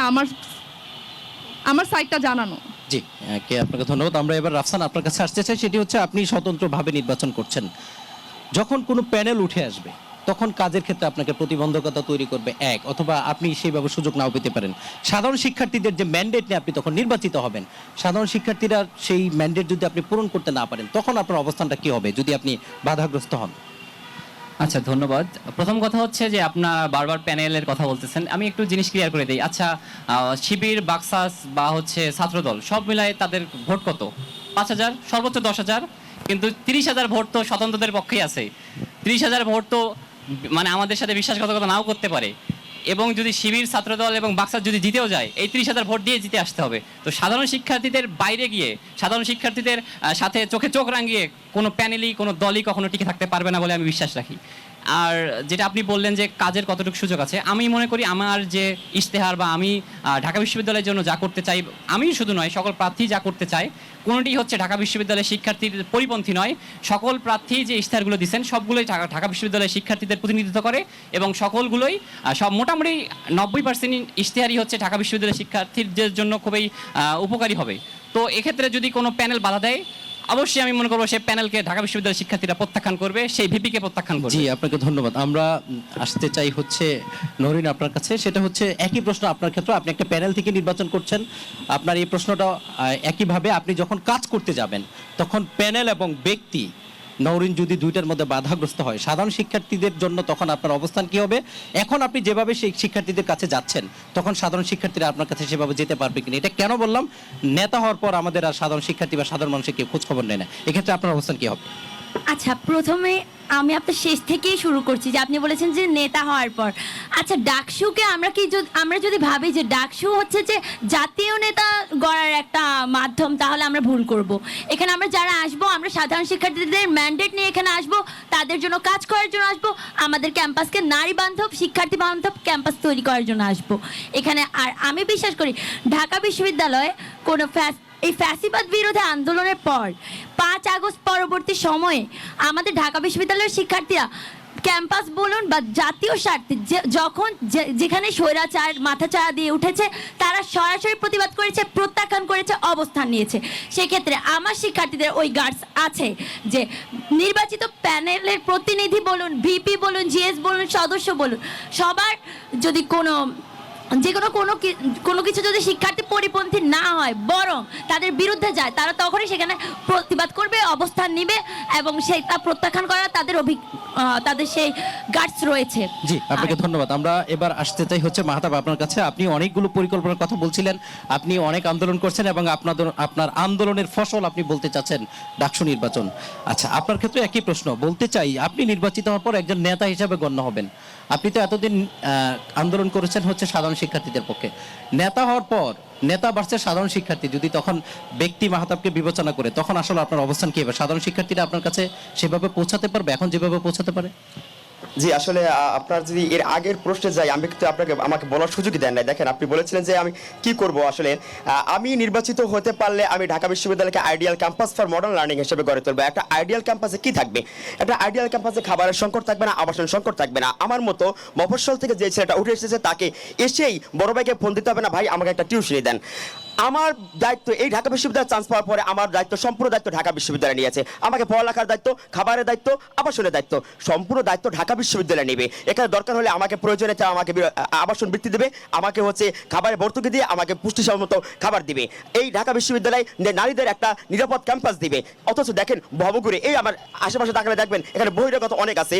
আমার সাইডটা জানানো। জি, আপনাকে ধন্যবাদ। আমরা এবার রাফসান আপনার কাছে আসতে চাই। সেটি হচ্ছে, আপনি স্বতন্ত্রভাবে নির্বাচন করছেন, যখন কোনো প্যানেল উঠে আসবে তখন কাজের ক্ষেত্রে আপনাকে প্রতিবন্ধকতা তৈরি করবে এক, অথবা আপনি সেইভাবে সুযোগ নাও পেতে পারেন। সাধারণ শিক্ষার্থীদের যে ম্যান্ডেট নিয়ে আপনি তখন নির্বাচিত হবেন, সাধারণ শিক্ষার্থীরা সেই ম্যান্ডেট যদি আপনি পূরণ করতে না পারেন, তখন আপনার অবস্থানটা কি হবে যদি আপনি বাধাগ্রস্ত হন? আচ্ছা, ধন্যবাদ। প্রথম কথা হচ্ছে যে আপনার বারবার প্যানেলের কথা বলতেছেন, আমি একটু জিনিস ক্লিয়ার করে দিই। আচ্ছা, শিবির, বাকসাস বা হচ্ছে ছাত্রদল সব মিলায় তাদের ভোট কত? 5,000, সর্বোচ্চ 10,000, কিন্তু 30,000 ভোট তো স্বতন্ত্রদের পক্ষেই আছে। 30,000 ভোট তো মানে আমাদের সাথে বিশ্বাসঘাতকতা নাও করতে পারে, এবং যদি শিবির, ছাত্রদল এবং বাকসাস যদি জিতেও যায়, এই 30,000 ভোট দিয়ে জিতে আসতে হবে। তো সাধারণ শিক্ষার্থীদের বাইরে গিয়ে, সাধারণ শিক্ষার্থীদের সাথে চোখে চোখ রাঙিয়ে কোনো প্যানেলই, কোনো দলই কখনো টিকে থাকতে পারবে না বলে আমি বিশ্বাস রাখি। আর যেটা আপনি বললেন যে কাজের কতটুকু সুযোগ আছে, আমি মনে করি আমার যে ইশতেহার বা আমি ঢাকা বিশ্ববিদ্যালয়ের জন্য যা করতে চাই, আমি শুধু নয় সকল প্রার্থী যা করতে চায়, কোনোটি হচ্ছে ঢাকা বিশ্ববিদ্যালয়ের শিক্ষার্থীর পরিপন্থী নয়। সকল প্রার্থী যে ইশতেহারগুলো দিচ্ছেন সবগুলোই ঢাকা বিশ্ববিদ্যালয়ের শিক্ষার্থীদের প্রতিনিধিত্ব করে, এবং সকলগুলোই সব মোটামুটি 90% ইশতেহারই হচ্ছে ঢাকা বিশ্ববিদ্যালয়ের শিক্ষার্থীদের জন্য খুবই উপকারী হবে। তো এক্ষেত্রে যদি কোনো প্যানেল বাধা দেয়, অবশ্যই আমি মনে করবো সেই প্যানেলকে ঢাকা বিশ্ববিদ্যালয়ের শিক্ষার্থীরা প্রত্যাখ্যান করবে, সেই ভিপিকে প্রত্যাখ্যান করবে। জি, আপনাকে ধন্যবাদ। আমরা আসতে চাই হচ্ছে নরিন আপনার কাছে, সেটা হচ্ছে একই প্রশ্ন আপনার ক্ষেত্রে। আপনি একটা প্যানেল থেকে নির্বাচন করছেন, আপনার এই প্রশ্নটা একইভাবে আপনি যখন কাজ করতে যাবেন তখন প্যানেল এবং ব্যক্তি নওরিন যদি দুইটার মধ্যে বাধাগ্রস্ত হয়, সাধারণ শিক্ষার্থীদের জন্য তখন আপনার অবস্থান কি হবে? এখন আপনি যেভাবে সেই শিক্ষার্থীদের কাছে যাচ্ছেন তখন সাধারণ শিক্ষার্থীরা আপনার কাছে সেভাবে যেতে পারবে কিনা? এটা কেন বললাম? নেতা হওয়ার পর আমাদের আর সাধারণ শিক্ষার্থী বা সাধারণ মানুষের কেউ খোঁজ খবর নেয় না। এক্ষেত্রে আপনার অবস্থান কি হবে? আচ্ছা, প্রথমে আমি আপনার শেষ থেকেই শুরু করছি যে আপনি বলেছেন যে নেতা হওয়ার পর। আচ্ছা, ডাকসুকে আমরা যদি ভাবি যে ডাকসু হচ্ছে যে জাতীয় নেতা গড়ার একটা মাধ্যম, তাহলে আমরা ভুল করব। এখানে আমরা যারা আসবো, আমরা সাধারণ শিক্ষার্থীদের ম্যান্ডেট নিয়ে এখানে আসবো, তাদের জন্য কাজ করার জন্য আসবো, আমাদের ক্যাম্পাসকে নারী বান্ধব, শিক্ষার্থী বান্ধব ক্যাম্পাস তৈরি করার জন্য আসবো এখানে। আর আমি বিশ্বাস করি ঢাকা বিশ্ববিদ্যালয়ে কোনো এই ফ্যাসিবাদ বিরোধী আন্দোলনের পর 5 আগস্ট পরবর্তী সময়ে আমাদের ঢাকা বিশ্ববিদ্যালয়ের শিক্ষার্থীরা ক্যাম্পাস বলুন বা জাতীয় স্বার্থে যখন যেখানে স্বৈরাচার মাথাচাড়া দিয়ে উঠেছে, তারা সরাসরি প্রতিবাদ করেছে, প্রত্যাখ্যান করেছে, অবস্থান নিয়েছে। সেক্ষেত্রে আমার শিক্ষার্থীদের ওই গার্ডস আছে যে নির্বাচিত প্যানেলের প্রতিনিধি বলুন, ভিপি বলুন, জিএস বলুন, সদস্য বলুন, সবার যদি কোনো কিছু যদি শিক্ষার্থী পরিপন্থী না হয়, বরং তাদের বিরুদ্ধে যায়, তারা তখনই সেখানে প্রতিবাদ করবে, অবস্থান নিবে এবং সেটা প্রত্যাখ্যান করা তাদের সেই গার্ডস রয়েছে। জি, আপনাকে ধন্যবাদ। আমরা এবার আসতে চাই হচ্ছে মাহতাব আপনার কাছে। আপনি অনেকগুলো পরিকল্পনার কথা বলছিলেন, আপনি অনেক আন্দোলন করছেন এবং আপনার আন্দোলনের ফসল আপনি বলতে চাচ্ছেন ডাকসু নির্বাচন। আচ্ছা, আপনার ক্ষেত্রে একই প্রশ্ন বলতে চাই, আপনি নির্বাচিত হওয়ার পর একজন নেতা হিসেবে গণ্য হবেন। আপনি তো এতদিন আন্দোলন করেছেন হচ্ছে সাধারণ শিক্ষার্থীদের পক্ষে। নেতা হওয়ার পর নেতা ভার্সেস সাধারণ শিক্ষার্থী যদি তখন ব্যক্তি মাহতাবকে বিবেচনা করে, তখন আসলে আপনার অবস্থান কি হবে? সাধারণ শিক্ষার্থীরা আপনার কাছে সেভাবে পৌঁছাতে পারবে এখন যেভাবে পৌঁছাতে পারে? জি, আসলে আপনার যদি এর আগের প্রশ্নে যাই, আমি কিন্তু আমাকে বলার সুযোগই দেন নাই। দেখেন, আপনি বলেছিলেন যে আমি কি করব। আসলে আমি নির্বাচিত হতে পারলে আমি ঢাকা বিশ্ববিদ্যালয়কে ideal campus for modern learning হিসেবে গড়ে তুলবো। একটা আইডিয়াল ক্যাম্পাসে কি থাকবে? একটা আইডিয়াল ক্যাম্পাসে খাবারের সংকট থাকবে না, আবাসন সংকট থাকবে না। আমার মতো মফস্বল থেকে যে ছেলেটা উঠে এসেছে তাকে এসেই বড় ভাইকে ফোন দিতে হবে না, ভাই আমাকে একটা টিউশনি দেন। আমার দায়িত্ব এই ঢাকা বিশ্ববিদ্যালয়ে চান্স পাওয়ার পরে আমার দায়িত্ব, সম্পূর্ণ দায়িত্ব ঢাকা বিশ্ববিদ্যালয় নিয়েছে। আমাকে পড়ালেখার দায়িত্ব, খাবারের দায়িত্ব, আবাসনের দায়িত্ব, সম্পূর্ণ দায়িত্ব ঢাকা বিশ্ববিদ্যালয় নেবে। এখানে দরকার হলে আমাকে প্রয়োজনে আমাকে আবাসন বৃত্তি দেবে, আমাকে হচ্ছে খাবারের ভর্তুকি দিয়ে আমাকে পুষ্টিসম্মত খাবার দিবে। এই ঢাকা বিশ্ববিদ্যালয় নারীদের একটা নিরাপদ ক্যাম্পাস দিবে। অথচ দেখেন ভবঘুরে এই আমার আশেপাশে তাকালে দেখবেন এখানে বহিরাগত অনেক আছে,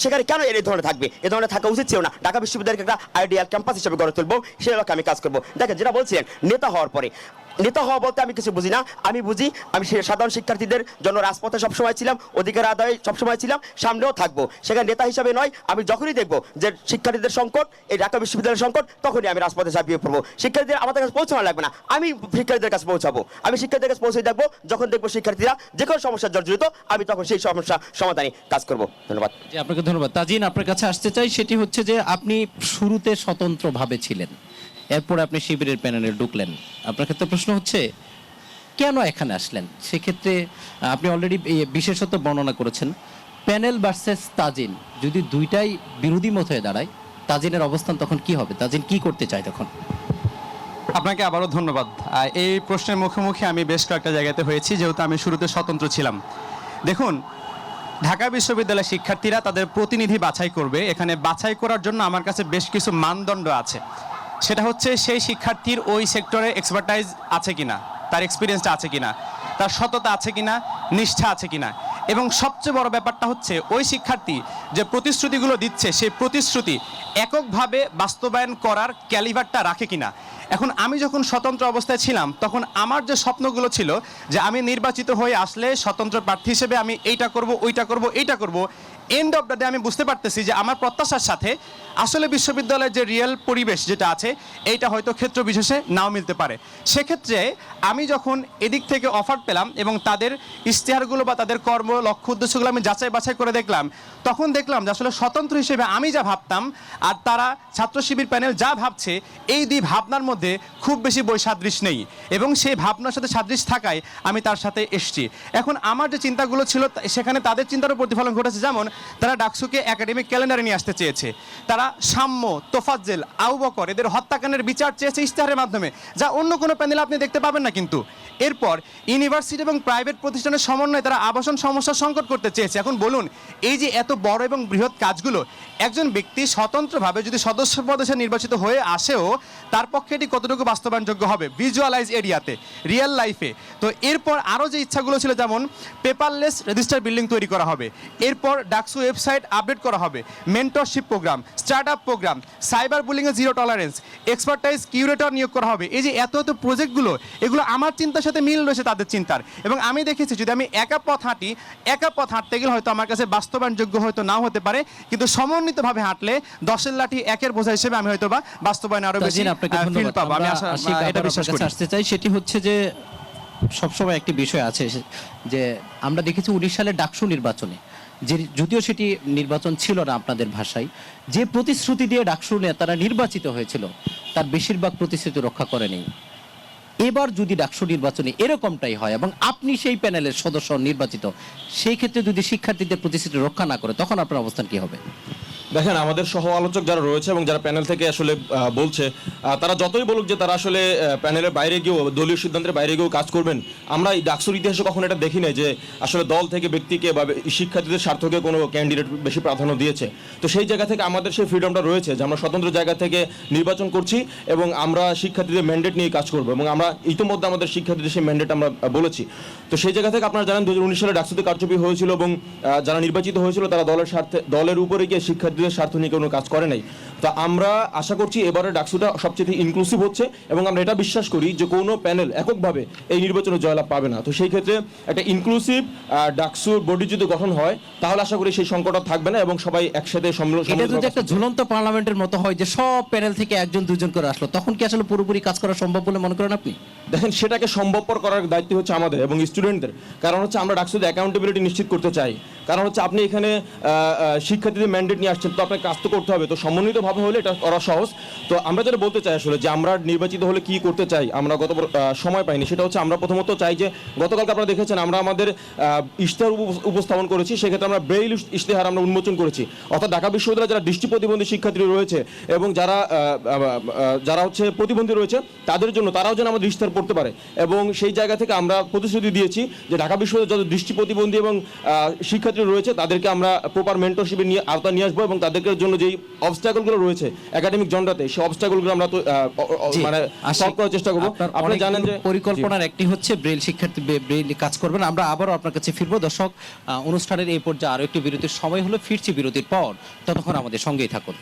সেখানে কেন এই ধরনের থাকবে? এ ধরনের থাকা উচিত ছিল না। ঢাকা বিশ্ববিদ্যালয়কে একটা আইডিয়াল ক্যাম্পাস হিসেবে গড়ে তুলবো, সেই লক্ষ্যে আমি কাজ করবো। দেখেন, যেটা বলছিলেন নেতা হওয়ার পরে, নেতা হওয়া বলতে আমি কিছু বুঝি না। আমি বুঝি আমি সাধারণ শিক্ষার্থীদের জন্য রাজপথে সবসময় ছিলাম, অধিকার আদায়ে সবসময় ছিলাম, সামনেও থাকবো। সেখানে নেতা হিসাবে নয়, আমি যখনই দেখবো যে শিক্ষার্থীদের সংকট, এই ঢাকা বিশ্ববিদ্যালয়ের সংকট, তখনই আমি রাজপথে ঝাঁপিয়ে পড়বো। শিক্ষার্থীদের আমাদের কাছে পৌঁছানো লাগবে না, আমি শিক্ষার্থীদের কাছে পৌঁছাবো। আমি শিক্ষার্থীদের কাছে পৌঁছে দেখবো, যখন দেখবো শিক্ষার্থীরা যে কোনো সমস্যার জর্জরিত, আমি তখন সেই সমস্যা সমাধানে কাজ করবো। ধন্যবাদ। জি, আপনাকে ধন্যবাদ। তাজিন, আপনার কাছে আসতে চাই, সেটি হচ্ছে যে আপনি শুরুতে স্বতন্ত্রভাবে ছিলেন, এরপরে আপনি শিবিরের প্যানেলে ঢুকলেন। আপনার ক্ষেত্রে প্রশ্ন হচ্ছে কেন এখানে আসলেন? সেক্ষেত্রে আপনি অলরেডি বিশেষত বর্ণনা করেছেন। প্যানেল ভার্সেস তাজিন যদি দুইটাই বিরোধী মত হয়ে দাঁড়ায়, তাজিনের অবস্থান তখন কি হবে? তাজিন কি করতে চায় তখন? আপনাকে আবারও ধন্যবাদ। এই প্রশ্নের মুখোমুখি আমি বেশ কয়েকটা জায়গাতে হয়েছি, যেহেতু আমি শুরুতে স্বতন্ত্র ছিলাম। দেখুন, ঢাকা বিশ্ববিদ্যালয়ের শিক্ষার্থীরা তাদের প্রতিনিধি বাছাই করবে। এখানে বাছাই করার জন্য আমার কাছে বেশ কিছু মানদণ্ড আছে। সেটা হচ্ছে সেই শিক্ষার্থীর ওই সেক্টরে এক্সপার্টাইজ আছে কিনা, তার এক্সপিরিয়েন্সটা আছে কিনা, তার সততা আছে কিনা, নিষ্ঠা আছে কিনা, এবং সবচেয়ে বড় ব্যাপারটা হচ্ছে ওই শিক্ষার্থী যে প্রতিশ্রুতিগুলো দিচ্ছে সেই প্রতিশ্রুতি এককভাবে বাস্তবায়ন করার ক্যালিভারটা রাখে কিনা। এখন আমি যখন স্বতন্ত্র অবস্থায় ছিলাম, তখন আমার যে স্বপ্নগুলো ছিল যে আমি নির্বাচিত হয়ে আসলে স্বতন্ত্র প্রার্থী হিসেবে আমি এইটা করব, ওইটা করব, এইটা করব, এন্ড অফ দ্য ডে আমি বুঝতে পারতেছি যে আমার প্রত্যাশার সাথে আসলে বিশ্ববিদ্যালয়ের যে রিয়েল পরিবেশ যেটা আছে, এইটা হয়তো ক্ষেত্র বিশেষে নাও মিলতে পারে। সেক্ষেত্রে আমি যখন এদিক থেকে অফার পেলাম এবং তাদের ইশতেহারগুলো বা তাদের কর্ম লক্ষ্য উদ্দেশ্যগুলো আমি যাচাই বাছাই করে দেখলাম, তখন দেখলাম যে আসলে স্বতন্ত্র হিসেবে আমি যা ভাবতাম আর তারা ছাত্র শিবির প্যানেল যা ভাবছে, এই দুই ভাবনার মধ্যে খুব বেশি বৈসাদৃশ্য নেই, এবং সেই ভাবনার সাথে সাদৃশ্য থাকায় আমি তার সাথে এসছি। এখন আমার যে চিন্তাগুলো ছিল সেখানে তাদের চিন্তারও প্রতিফলন ঘটেছে। যেমন তারা ডাকসুকে একাডেমিক ক্যালেন্ডারে নিয়ে আসতে চেয়েছে। তারা সাম্য, তোফাজ্জেল, আবু বকর এদের হত্যাকাণ্ডের বিচার চেয়েছে ইশতেহারের মাধ্যমে, যা অন্য কোনো প্যানেলে আপনি দেখতে পাবেন না। কিন্তু এরপর ইউনিভার্সিটি এবং প্রাইভেট প্রতিষ্ঠানের সমন্বয়ে তারা আবাসন সমস্যা সংকট করতে চেয়েছে। এখন বলুন, এই যে এত বড় এবং বৃহৎ কাজগুলো একজন ব্যক্তি স্বতন্ত্রভাবে যদি সদস্য পদে সে নির্বাচিত হয়ে আসেও তার পক্ষে এটি কতটুকু বাস্তবায়নযোগ্য হবে ভিজুয়ালাইজ এরিয়াতে, রিয়েল লাইফে। তো এরপর আরও যে ইচ্ছাগুলো ছিল, যেমন পেপারলেস রেজিস্টার বিল্ডিং তৈরি করা হবে, এরপর ডাকসু ওয়েবসাইট আপডেট করা হবে, mentorship programme, start up programme, cyber বুলিংয়ে জিরো টলারেন্স, এক্সপার্টাইজ কিউরেটর নিয়োগ করা হবে। এই যে এত এত প্রজেক্টগুলো, এগুলো আমার চিন্তার সাথে মিল রয়েছে তাদের চিন্তার। এবং আমি দেখেছি যদি আমি একা পথ হাঁটতে গেলে হয়তো আমার কাছে বাস্তবায়নযোগ্য হয়তো নাও হতে পারে, কিন্তু সমন্বিতভাবে হাঁটলে 10-এর লাঠি 1-এর বোঝা হিসেবে আমি হয়তো বা বাস্তবায়ন আরো বেশি তাজিন, আপনাকে ফিল ধন্যবাদ। পাবো। আমি আমরা আশিক এটা আবার বিশ্বাস আপনার করি। কাছে আসতে চাই, সেটি হচ্ছে যে সবসময় একটি বিষয় আছে যে আমরা দেখেছি 19 সালের ডাকসু নির্বাচনে, যে যদিও সেটি নির্বাচন ছিল না আপনাদের ভাষায়, যে প্রতিশ্রুতি দিয়ে ডাকসু নেতারা নির্বাচিত হয়েছিল তার বেশিরভাগ প্রতিশ্রুতি রক্ষা করেনি। এবার যদি ডাকসু নির্বাচনে এরকমটাই হয় এবং আপনি সেই প্যানেলের সদস্য নির্বাচিত, সেই ক্ষেত্রে যদি শিক্ষার্থীদের প্রতিশ্রুতি রক্ষা না করে, তখন আপনার অবস্থান কি হবে? দেখেন, আমাদের সহ আলোচক যারা রয়েছে এবং যারা প্যানেল থেকে আসলে বলছে, তারা যতই বলুক যে তারা আসলে প্যানেলের বাইরে গিয়েও, দলীয় সিদ্ধান্তের বাইরে গিয়েও কাজ করবেন, আমরা এই ডাকসুর ইতিহাসে কখনো এটা দেখি নাই যে আসলে দল থেকে ব্যক্তিকে বা শিক্ষার্থীদের স্বার্থকে কোনো ক্যান্ডিডেট বেশি প্রাধান্য দিয়েছে। তো সেই জায়গা থেকে আমাদের সেই ফ্রিডমটা রয়েছে যে আমরা স্বতন্ত্র জায়গা থেকে নির্বাচন করছি এবং আমরা শিক্ষার্থীদের ম্যান্ডেট নিয়ে কাজ করবো, এবং আমরা ইতিমধ্যে আমাদের শিক্ষার্থীদের সেই ম্যান্ডেট আমরা বলেছি। তো সেই জায়গা থেকে আপনারা জানেন 2019 সালে ডাকসুতে কারচুপি হয়েছিল এবং যারা নির্বাচিত হয়েছিল তারা দলের উপরে গিয়ে শিক্ষার্থীদের স্বার্থ নিয়ে কোনো কাজ করে নাই। তো আমরা আশা করছি এবারে ডাকসুটা সবচেয়ে ইনক্লুসিভ হচ্ছে এবং আমরা এটা বিশ্বাস করি যে কোনো প্যানেল এককভাবে এই নির্বাচনে জয়লাভ পাবে না। তো সেই ক্ষেত্রে একটা ইনক্লুসিভ ডাকসুর বডি যদি গঠন হয় তাহলে আশা করি সেই সংকট আর থাকবে না এবং সবাই একসাথে এটা যদি একটা ঝুলন্ত পার্লামেন্টের মতো হয় যে সব প্যানেল থেকে একজন দুজন করে আসলো, তখন কি আসলে পুরোপুরি কাজ করা সম্ভব বলে মনে করেন আপনি? দেখেন, সেটাকে সম্ভবপর করার দায়িত্ব হচ্ছে আমাদের এবং স্টুডেন্টদের। কারণ হচ্ছে আমরা ডাকসুতে অ্যাকাউন্টেবিলিটি নিশ্চিত করতে চাই। কারণ হচ্ছে আপনি এখানে শিক্ষার্থীদের ম্যান্ডেট নিয়ে আসছেন, তো আপনাকে কাজ তো করতে হবে। তো সমন্বিতভাবে হলে এটা করা সহজ। তো আমরা যেটা বলতে চাই আসলে যে আমরা নির্বাচিত হলে কি করতে চাই, আমরা গত সময় পাইনি, সেটা হচ্ছে আমরা প্রথমত চাই যে গতকালকে আপনারা দেখেছেন আমরা আমাদের ইশতেহার উপস্থাপন করেছি, সেক্ষেত্রে আমরা ব্রেইল ইশতেহার আমরা উন্মোচন করেছি। অর্থাৎ ঢাকা বিশ্ববিদ্যালয়ে যারা দৃষ্টি প্রতিবন্ধী শিক্ষার্থী রয়েছে এবং যারা হচ্ছে প্রতিবন্ধী রয়েছে তাদের জন্য, তারাও যেন আমাদের ইশতেহার পড়তে পারে। এবং সেই জায়গা থেকে আমরা প্রতিশ্রুতি দিয়েছি যে ঢাকা বিশ্ববিদ্যালয়ে যত দৃষ্টি প্রতিবন্ধী এবং শিক্ষার্থী রয়েছে তাদেরকে আমরা প্রপার মেন্টরশিপে নিয়ে আওতায় নিয়ে আসবো এবং তাদেরকে জন্য যেই অবস্ট্যাকলগুলো রয়েছে একাডেমিক জনরাতে, সেই অবস্ট্যাকলগুলো আমরা মানে সলভ করার চেষ্টা করবো। আপনারা জানেন যে পরিকল্পনার একটি হচ্ছে ব্রেইল শিক্ষার্থী ব্রেইল কাজ করবেন। আমরা আবারও আপনার কাছে ফিরবো। দর্শক, অনুষ্ঠানের এই পর্যায়ে আরো একটি বিরতির সময় হলো, ফিরছি বিরতির পর, ততক্ষণ আমাদের সঙ্গেই থাকুন।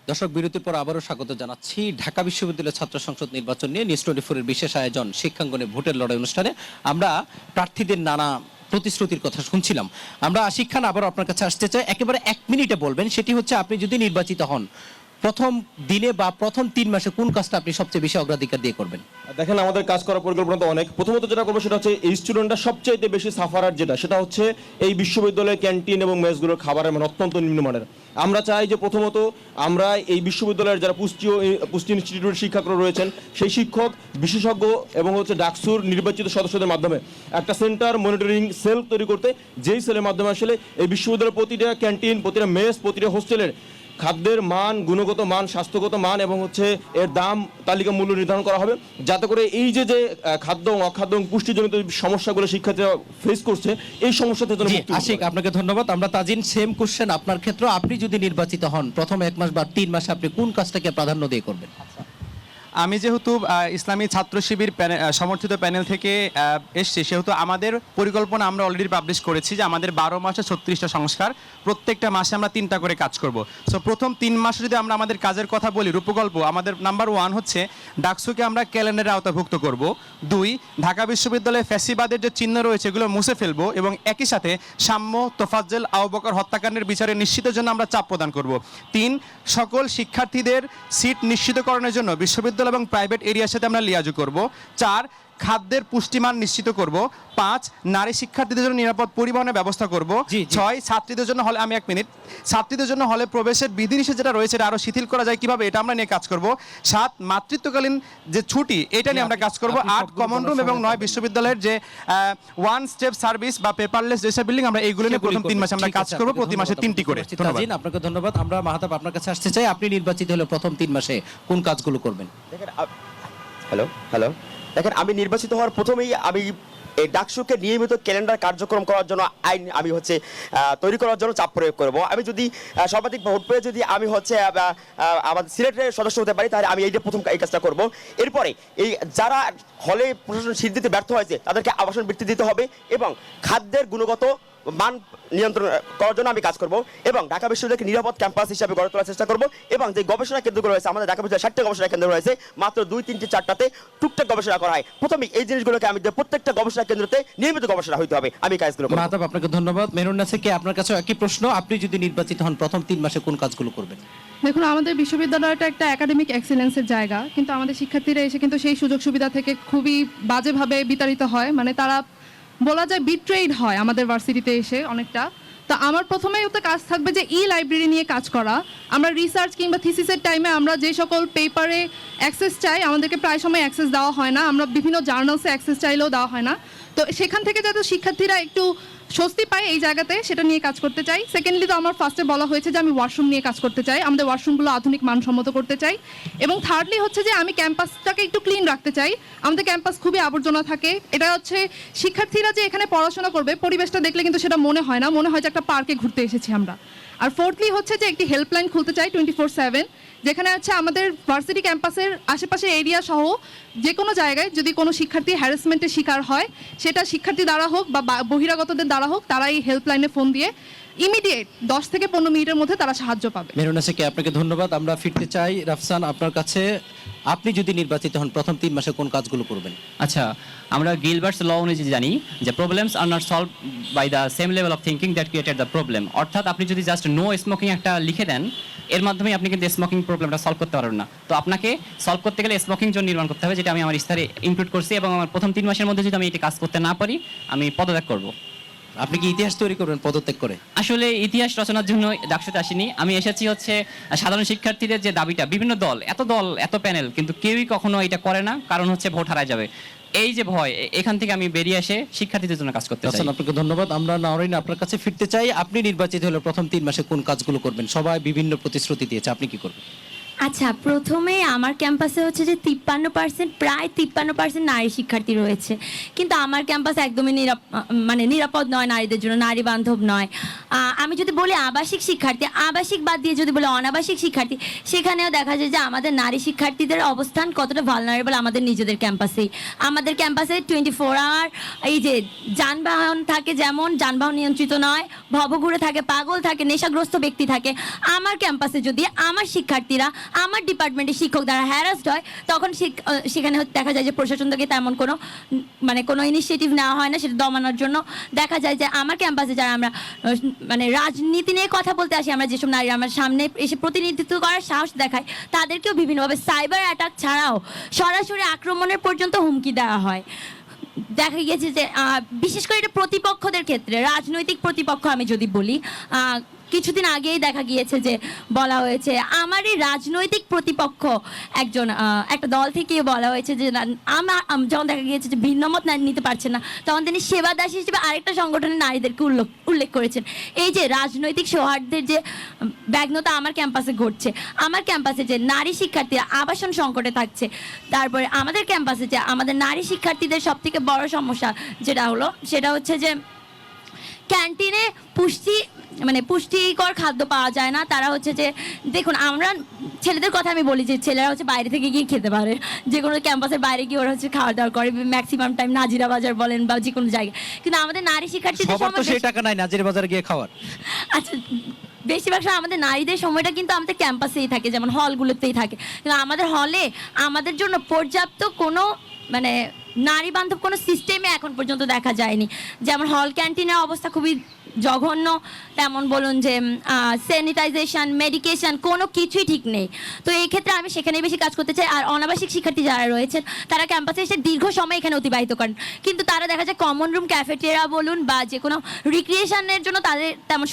দর্শক, বিরতির পর আবারও স্বাগত জানাচ্ছি ঢাকা বিশ্ববিদ্যালয় ছাত্র সংসদ নির্বাচন নিয়ে নিউজ 24 এর বিশেষ আয়োজন শিক্ষাঙ্গনে ভোটের লড়াই অনুষ্ঠানে আমরা প্রার্থীদের নানা প্রতিশ্রুতির কথা শুনছিলাম। আমরা আশিক খান আবারও আপনার কাছে আসতে চাই, একেবারে 1 মিনিটে বলবেন, সেটি হচ্ছে আপনি যদি নির্বাচিত হন প্রথম দিনে বা প্রথম 3 মাসে কোন কাজটা আপনি সবচেয়ে বেশি অগ্রাধিকার দিয়ে করবেন? দেখেন, আমাদের কাজ করার পরিকল্পনা তো অনেক। প্রথমত যেটা করবো সেটা হচ্ছে এই স্টুডেন্টরা সবচেয়ে বেশি সাফারার সেটা হচ্ছে এই বিশ্ববিদ্যালয়ের ক্যান্টিন এবং মেসগুলোর খাবারের মান অত্যন্ত নিম্নমানের। আমরা চাই যে প্রথমত আমরা এই বিশ্ববিদ্যালয়ের যারা পুষ্টি ইনস্টিটিউটের শিক্ষকরা রয়েছেন সেই শিক্ষক বিশেষজ্ঞ এবং হচ্ছে ডাকসুর নির্বাচিত সদস্যদের মাধ্যমে একটা সেন্টার মনিটরিং সেল তৈরি করতে, যেই সেলের মাধ্যমে আসলে এই বিশ্ববিদ্যালয়ের প্রতিটা ক্যান্টিন, প্রতিটা মেস, প্রতিটা হোস্টেলের খাদ্যের মান, গুণগত মান, স্বাস্থ্যগত মান এবং হচ্ছে এর দাম তালিকা মূল্য নির্ধারণ করা হবে, যাতে করে এই যে খাদ্য অখাদ্য এবং পুষ্টিজনিত সমস্যাগুলো শিক্ষার্থীরা ফেস করছে এই সমস্যা থেকে আশিক, আপনাকে ধন্যবাদ। আমরা তাজিন, সেম কোশ্চেন আপনার ক্ষেত্রে, আপনি যদি নির্বাচিত হন প্রথম 1 মাস বা 3 মাসে আপনি কোন কাজটাকে প্রাধান্য দিয়ে করবেন? আমি যেহেতু ইসলামী ছাত্র শিবির সমর্থিত প্যানেল থেকে এসছি, সেহেতু আমাদের পরিকল্পনা আমরা অলরেডি পাবলিশ করেছি যে আমাদের 12 মাসে 36টা সংস্কার, প্রত্যেকটা মাসে আমরা 3টা করে কাজ করব। সো প্রথম 3 মাসে যদি আমরা আমাদের কাজের কথা বলি, রূপকল্প, আমাদের নাম্বার 1 হচ্ছে ডাকসুকে আমরা ক্যালেন্ডারে আওতাভুক্ত করব। 2, ঢাকা বিশ্ববিদ্যালয়ে ফ্যাসিবাদের যে চিহ্ন রয়েছে এগুলো মুছে ফেলবো এবং একই সাথে সাম্য, তোফাজ্জল, আবু বকর হত্যাকাণ্ডের বিচারে নিশ্চিতের জন্য আমরা চাপ প্রদান করব। 3, সকল শিক্ষার্থীদের সিট নিশ্চিতকরণের জন্য বিশ্ববিদ্যালয় এবং প্রাইভেট এরিয়ার সাথে আমরা লিয়াজু করব। 4, খাদ্যের পুষ্টিমান নিশ্চিত করব। 5 নারী শিক্ষার্থীদের জন্য নিরাপদ পরিবহনের ব্যবস্থা করব। জি, জি। 6 ছাত্রীদের জন্য হলে, আমি 1 মিনিট, ছাত্রীদের জন্য হলে প্রবেশের বিধিনিষেধ যেটা রয়েছে এটা আরো শিথিল করা যায় কিভাবে, এটা আমরা নিয়ে কাজ করব। 7 মাতৃত্বকালীন যে ছুটি এটা নিয়ে আমরা কাজ করব। আপনি 8 সবগুলো কমন রুম বলার এবং সময় 9 পাবেন। বিশ্ববিদ্যালয়ের যে 1 স্টেপ সার্ভিস বা পেপারলেস রেজিস্টার বিল্ডিং, আমরা এইগুলো নিয়ে প্রথম 3 মাসে আমরা ঠিক কাজ আছে, করব, আপনাকে প্রতি মাসে ধন্যবাদ। 3টি করে। বুঝতে পারছি। ধন্যবাদ। তাজিন, আপনাকে ধন্যবাদ। আমরা মাহাতাব আপনার কাছে আসতে চাই, আপনি নির্বাচিত হলে প্রথম 3 মাসে কোন কাজগুলো করবেন? দেখেন হ্যালো দেখেন, আমি নির্বাচিত হওয়ার প্রথমেই আমি এই ডাকসুকে নিয়মিত ক্যালেন্ডার কার্যক্রম করার জন্য আইন আমি তৈরি করার জন্য চাপ প্রয়োগ করব। আমি যদি সর্বাধিক ভোট পেয়ে যদি আমি আমাদের সিলেটের সদস্য হতে পারি, তাহলে আমি এইটা প্রথম এই কাজটা করব। এরপরে এই যারা হলে প্রশাসন সিট দিতে ব্যর্থ হয়েছে তাদেরকে আবাসন বৃত্তি দিতে হবে এবং খাদ্যের গুণগত মান নিয়ন্ত্রণ করার জন্য আমি কাজ করব এবং ঢাকা বিশ্ববিদ্যালয়কে নিরাপদ ক্যাম্পাস হিসাবে গড়ে তোলার চেষ্টা করব এবং যে গবেষণা কেন্দ্রগুলো রয়েছে, আমাদের ঢাকা বিশ্ববিদ্যালয়ে 60টা গবেষণা কেন্দ্র রয়েছে, মাত্র 2, 3, 4টাতে টুকটাক গবেষণা করা হয়। প্রথমে এই জিনিসগুলোকে আমি প্রত্যেকটা গবেষণা কেন্দ্রতে নিয়মিত গবেষণা হইতে হবে, আমি কাজগুলো করব। মাহাতাব আপনাকে ধন্যবাদ। মেহরুন নাসির, কে আপনার কাছে একই প্রশ্ন, আপনি যদি নির্বাচিত হন প্রথম 3 মাসে কোন কাজগুলো করবেন? দেখুন, আমাদের বিশ্ববিদ্যালয়টা একটা একাডেমিক এক্সেলেন্সের জায়গা, কিন্তু আমাদের শিক্ষার্থীরা এসে কিন্তু সেই সুযোগ সুবিধা থেকে খুবই বাজেভাবে বিতাড়িত হয়, মানে তারা বলা যায় বিট্রেইড হয় আমাদের ভার্সিটিতে এসে অনেকটা। তো আমার প্রথমেই ওতে কাজ থাকবে যে লাইব্রেরি নিয়ে কাজ করা। আমরা রিসার্চ কিংবা থিসিসের টাইমে আমরা যে সকল পেপারে অ্যাক্সেস চাই, আমাদেরকে প্রায় সময় অ্যাক্সেস দেওয়া হয় না, আমরা বিভিন্ন জার্নালসে অ্যাক্সেস চাইলেও দেওয়া হয় না। তো সেখান থেকে যাতে শিক্ষার্থীরা একটু স্বস্তি পায় এই জায়গাতে, সেটা নিয়ে কাজ করতে চাই। সেকেন্ডলি তো আমার ফার্স্টে বলা হয়েছে যে আমি ওয়াশরুম নিয়ে কাজ করতে চাই, আমাদের ওয়াশরুমগুলো আধুনিক মানসম্মত করতে চাই। এবং থার্ডলি হচ্ছে যে আমি ক্যাম্পাসটাকে একটু ক্লিন রাখতে চাই। আমাদের ক্যাম্পাস খুবই আবর্জনা থাকে, এটা হচ্ছে শিক্ষার্থীরা যে এখানে পড়াশোনা করবে পরিবেশটা দেখলে কিন্তু সেটা মনে হয় না, মনে হয় যে একটা পার্কে ঘুরতে এসেছি আমরা। আর ফোর্থলি হচ্ছে যে একটি হেল্পলাইন খুলতে চাই 24/7, যেখানে হচ্ছে আমাদের ভার্সিটি ক্যাম্পাসের আশেপাশে এরিয়া সহ যে কোনো জায়গায় যদি কোনো শিক্ষার্থী হ্যারাসমেন্টের শিকার হয়, সেটা শিক্ষার্থী দ্বারা হোক বা বহিরাগতদের দ্বারা হোক, তারা এই হেল্পলাইনে ফোন দিয়ে ইমিডিয়েট 10 থেকে 15 মিনিটের মধ্যে তারা সাহায্য পাবে। মেহরুন নাসির, কে আপনাকে ধন্যবাদ। আমরা ফিরতে চাই রাফসান আপনার কাছে, আপনি যদি নির্বাচিত হন প্রথম 3 মাসে কোন কাজগুলো করবেন? আচ্ছা, আমরা গিলবার্টস ল অনুযায়ী জানি যে problems are not solved by the same level of thinking that created the problem. অর্থাৎ আপনি যদি জাস্ট নো স্মোকিং একটা লিখে দেন, এর মাধ্যমে আপনি কিন্তু স্মোকিং প্রবলেমটা সলভ করতে পারবেন না। তো আপনাকে সলভ করতে গেলে স্মোকিং জোন নির্মাণ করতে হবে, যেটা আমি আমার ইস্তারে ইনক্লুড করছি, এবং আমার প্রথম 3 মাসের মধ্যে যদি আমি এটি কাজ করতে না পারি, আমি পদত্যাগ করব। আপনি কি ইতিহাস তৈরি করবেন পদত্যাগ করে? আসলে ইতিহাস রচনার জন্য ডাকসুতে আসিনি, আমি এসেছি হচ্ছে সাধারণ শিক্ষার্থীদের যে দাবিটা, বিভিন্ন দল এত প্যানেল, কিন্তু কেউই কখনো এটা করে না, কারণ হচ্ছে ভোট হারায় যাবে, এই যে ভয়, এখান থেকে আমি বেরিয়ে এসে শিক্ষার্থীদের জন্য কাজ করতে চাই। রাফসান, আপনাকে ধন্যবাদ। আমরা নাওরিন আপনার কাছে ফিরতে চাই, আপনি নির্বাচিত হলে প্রথম 3 মাসে কোন কাজগুলো করবেন? সবাই বিভিন্ন প্রতিশ্রুতি দিয়েছে, আপনি কি করবেন? আচ্ছা, প্রথমে আমার ক্যাম্পাসে হচ্ছে যে 53%, প্রায় 53% নারী শিক্ষার্থী রয়েছে, কিন্তু আমার ক্যাম্পাস একদমই নিরাপদ নয় নারীদের জন্য, নারী বান্ধব নয়। আমি যদি বলি আবাসিক শিক্ষার্থী, আবাসিক বাদ দিয়ে যদি বলি অনাবাসিক শিক্ষার্থী, সেখানেও দেখা যায় যে আমাদের নারী শিক্ষার্থীদের অবস্থান কতটা ভালনারেবল আমাদের নিজেদের ক্যাম্পাসেই। আমাদের ক্যাম্পাসে 24 আওয়ার এই যে যানবাহন থাকে, যেমন যানবাহন নিয়ন্ত্রিত নয়, ভবঘুরে থাকে, পাগল থাকে, নেশাগ্রস্ত ব্যক্তি থাকে। আমার ক্যাম্পাসে যদি আমার শিক্ষার্থীরা, আমার ডিপার্টমেন্টের শিক্ষক দ্বারা হ্যারাসড হয়, তখন সেখানে দেখা যায় যে প্রশাসন থেকে তেমন কোনো ইনিশিয়েটিভ নেওয়া হয় না সেটা দমানোর জন্য। দেখা যায় যে আমার ক্যাম্পাসে যারা আমরা রাজনীতি নিয়ে কথা বলতে আসি, আমরা যেসব নারীরা আমার সামনে এসে প্রতিনিধিত্ব করার সাহস দেখায়, তাদেরকেও বিভিন্নভাবে সাইবার অ্যাটাক ছাড়াও সরাসরি আক্রমণের পর্যন্ত হুমকি দেওয়া হয়। দেখা গিয়েছে যে বিশেষ করে এটা প্রতিপক্ষদের ক্ষেত্রে, রাজনৈতিক প্রতিপক্ষ আমি যদি বলি, কিছুদিন আগেই দেখা গিয়েছে যে বলা হয়েছে আমার এই রাজনৈতিক প্রতিপক্ষ একটা দল থেকে বলা হয়েছে যে যখন দেখা গিয়েছে যে ভিন্নমত নিতে পারছেন না, তখন তিনি সেবা দাসী হিসেবে আরেকটা সংগঠনের নারীদেরকে উল্লেখ করেছেন। এই যে রাজনৈতিক সৌহার্দ্যের যে ব্যাঘ্নতা আমার ক্যাম্পাসে ঘটছে, আমার ক্যাম্পাসে যে নারী শিক্ষার্থীরা আবাসন সংকটে থাকছে, তারপরে আমাদের ক্যাম্পাসে যে আমাদের নারী শিক্ষার্থীদের সব থেকে বড় সমস্যা সেটা হচ্ছে যে ক্যান্টিনে পুষ্টিকর খাদ্য পাওয়া যায় না। তারা হচ্ছে যে, দেখুন, আমরা ছেলেদের কথা আমি বলি যে ছেলেরা হচ্ছে বাইরে থেকে গিয়ে খেতে পারে, যে কোনো ক্যাম্পাসের বাইরে গিয়ে ওরা হচ্ছে খাওয়া দাওয়া করে, ম্যাক্সিমাম টাইম নাজিরা বাজার বলেন বা যে কোনো জায়গায়। কিন্তু আমাদের নারী শিক্ষার্থীদের সবার তো সেই টাকা নাই নাজিরা বাজারে গিয়ে খাওয়ার। আচ্ছা, বেশিরভাগ সময় আমাদের নারীদের সময়টা কিন্তু আমাদের ক্যাম্পাসেই থাকে, যেমন হলগুলোতেই থাকে, কিন্তু আমাদের হলে আমাদের জন্য পর্যাপ্ত কোনো নারী বান্ধব কোনো সিস্টেমে এখন পর্যন্ত দেখা যায়নি। যেমন হল ক্যান্টিনের অবস্থা খুবই জঘন্য, তেমন বলুন যে স্যানিটাইজেশন, মেডিকেশন, কোনো কিছুই ঠিক নেই। তো এই ক্ষেত্রে আমি সেখানে বেশি কাজ করতে চাই। আর অনাবাসিক শিক্ষার্থী যারা রয়েছেন তারা ক্যাম্পাসে এসে দীর্ঘ সময় এখানে অতিবাহিত করেন, কিন্তু তারা দেখা যায় কমন রুম, ক্যাফেটেরিয়া বলুন বা যে কোনো রিক্রিয়েশনের জন্য তাদের তেমন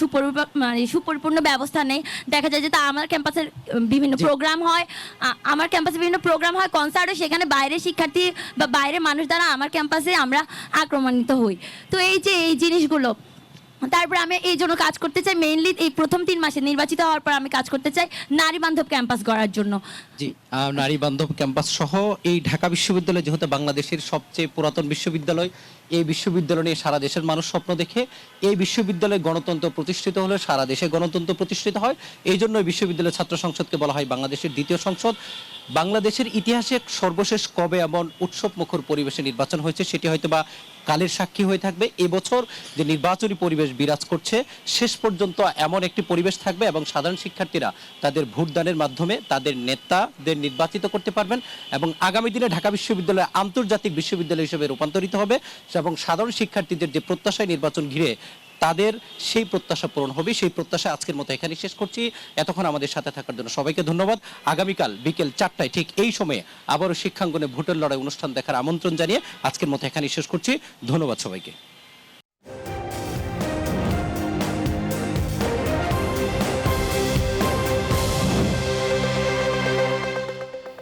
সুপরিপূর্ণ ব্যবস্থা নেই। দেখা যায় যে তা আমার ক্যাম্পাসের বিভিন্ন প্রোগ্রাম হয়, আমার ক্যাম্পাসে বিভিন্ন প্রোগ্রাম হয়, কনসার্ট হয়, সেখানে বাইরের শিক্ষার্থী বা বাইরের মানুষ দ্বারা আমার ক্যাম্পাসে আমরা আক্রমণিত হই। তো এই যে এই জিনিসগুলো, তারপরে আমি এই জন্য কাজ করতে চাই, মেইনলি এই প্রথম 3 মাসে নির্বাচিত হওয়ার পর আমি কাজ করতে চাই নারী বান্ধব ক্যাম্পাস গড়ার জন্য। জি, নারী বান্ধব ক্যাম্পাস সহ এই ঢাকা বিশ্ববিদ্যালয় যেহেতু বাংলাদেশের সবচেয়ে পুরাতন বিশ্ববিদ্যালয়, এই বিশ্ববিদ্যালয় নিয়ে সারা দেশের মানুষ স্বপ্ন দেখে। এই বিশ্ববিদ্যালয়ে গণতন্ত্র প্রতিষ্ঠিত হলে সারা দেশে গণতন্ত্র প্রতিষ্ঠিত হয়। এই জন্য বিশ্ববিদ্যালয় ছাত্র সংসদকে বলা হয় বাংলাদেশের দ্বিতীয় সংসদ। বাংলাদেশের ইতিহাসে সর্বশেষ কবে এমন উৎসব মুখর পরিবেশে নির্বাচন হয়েছে সেটি হয়তো বা কালের সাক্ষী হয়ে থাকবে। এবছর যে নির্বাচনী পরিবেশ বিরাজ করছে, শেষ পর্যন্ত এমন একটি পরিবেশ থাকবে এবং সাধারণ শিক্ষার্থীরা তাদের ভোটদানের মাধ্যমে তাদের নেতাদের নির্বাচিত করতে পারবেন এবং আগামী দিনে ঢাকা বিশ্ববিদ্যালয় আন্তর্জাতিক বিশ্ববিদ্যালয় হিসেবে রূপান্তরিত হবে এবং সাধারণ শিক্ষার্থীদের যে প্রত্যাশায় নির্বাচন ঘিরে তাদের সেই প্রত্যাশা পূরণ হবে। সেই প্রত্যাশা আজকের মতো এখানে শেষ করছি। এতক্ষণ আমাদের সাথে থাকার জন্য সবাইকে ধন্যবাদ। আগামীকাল বিকেল 4টায় ঠিক এই সময়ে আবারও শিক্ষাঙ্গনে ভোটের লড়াই অনুষ্ঠান দেখার আমন্ত্রণ জানিয়ে আজকের মতো এখানে শেষ করছি। ধন্যবাদ সবাইকে।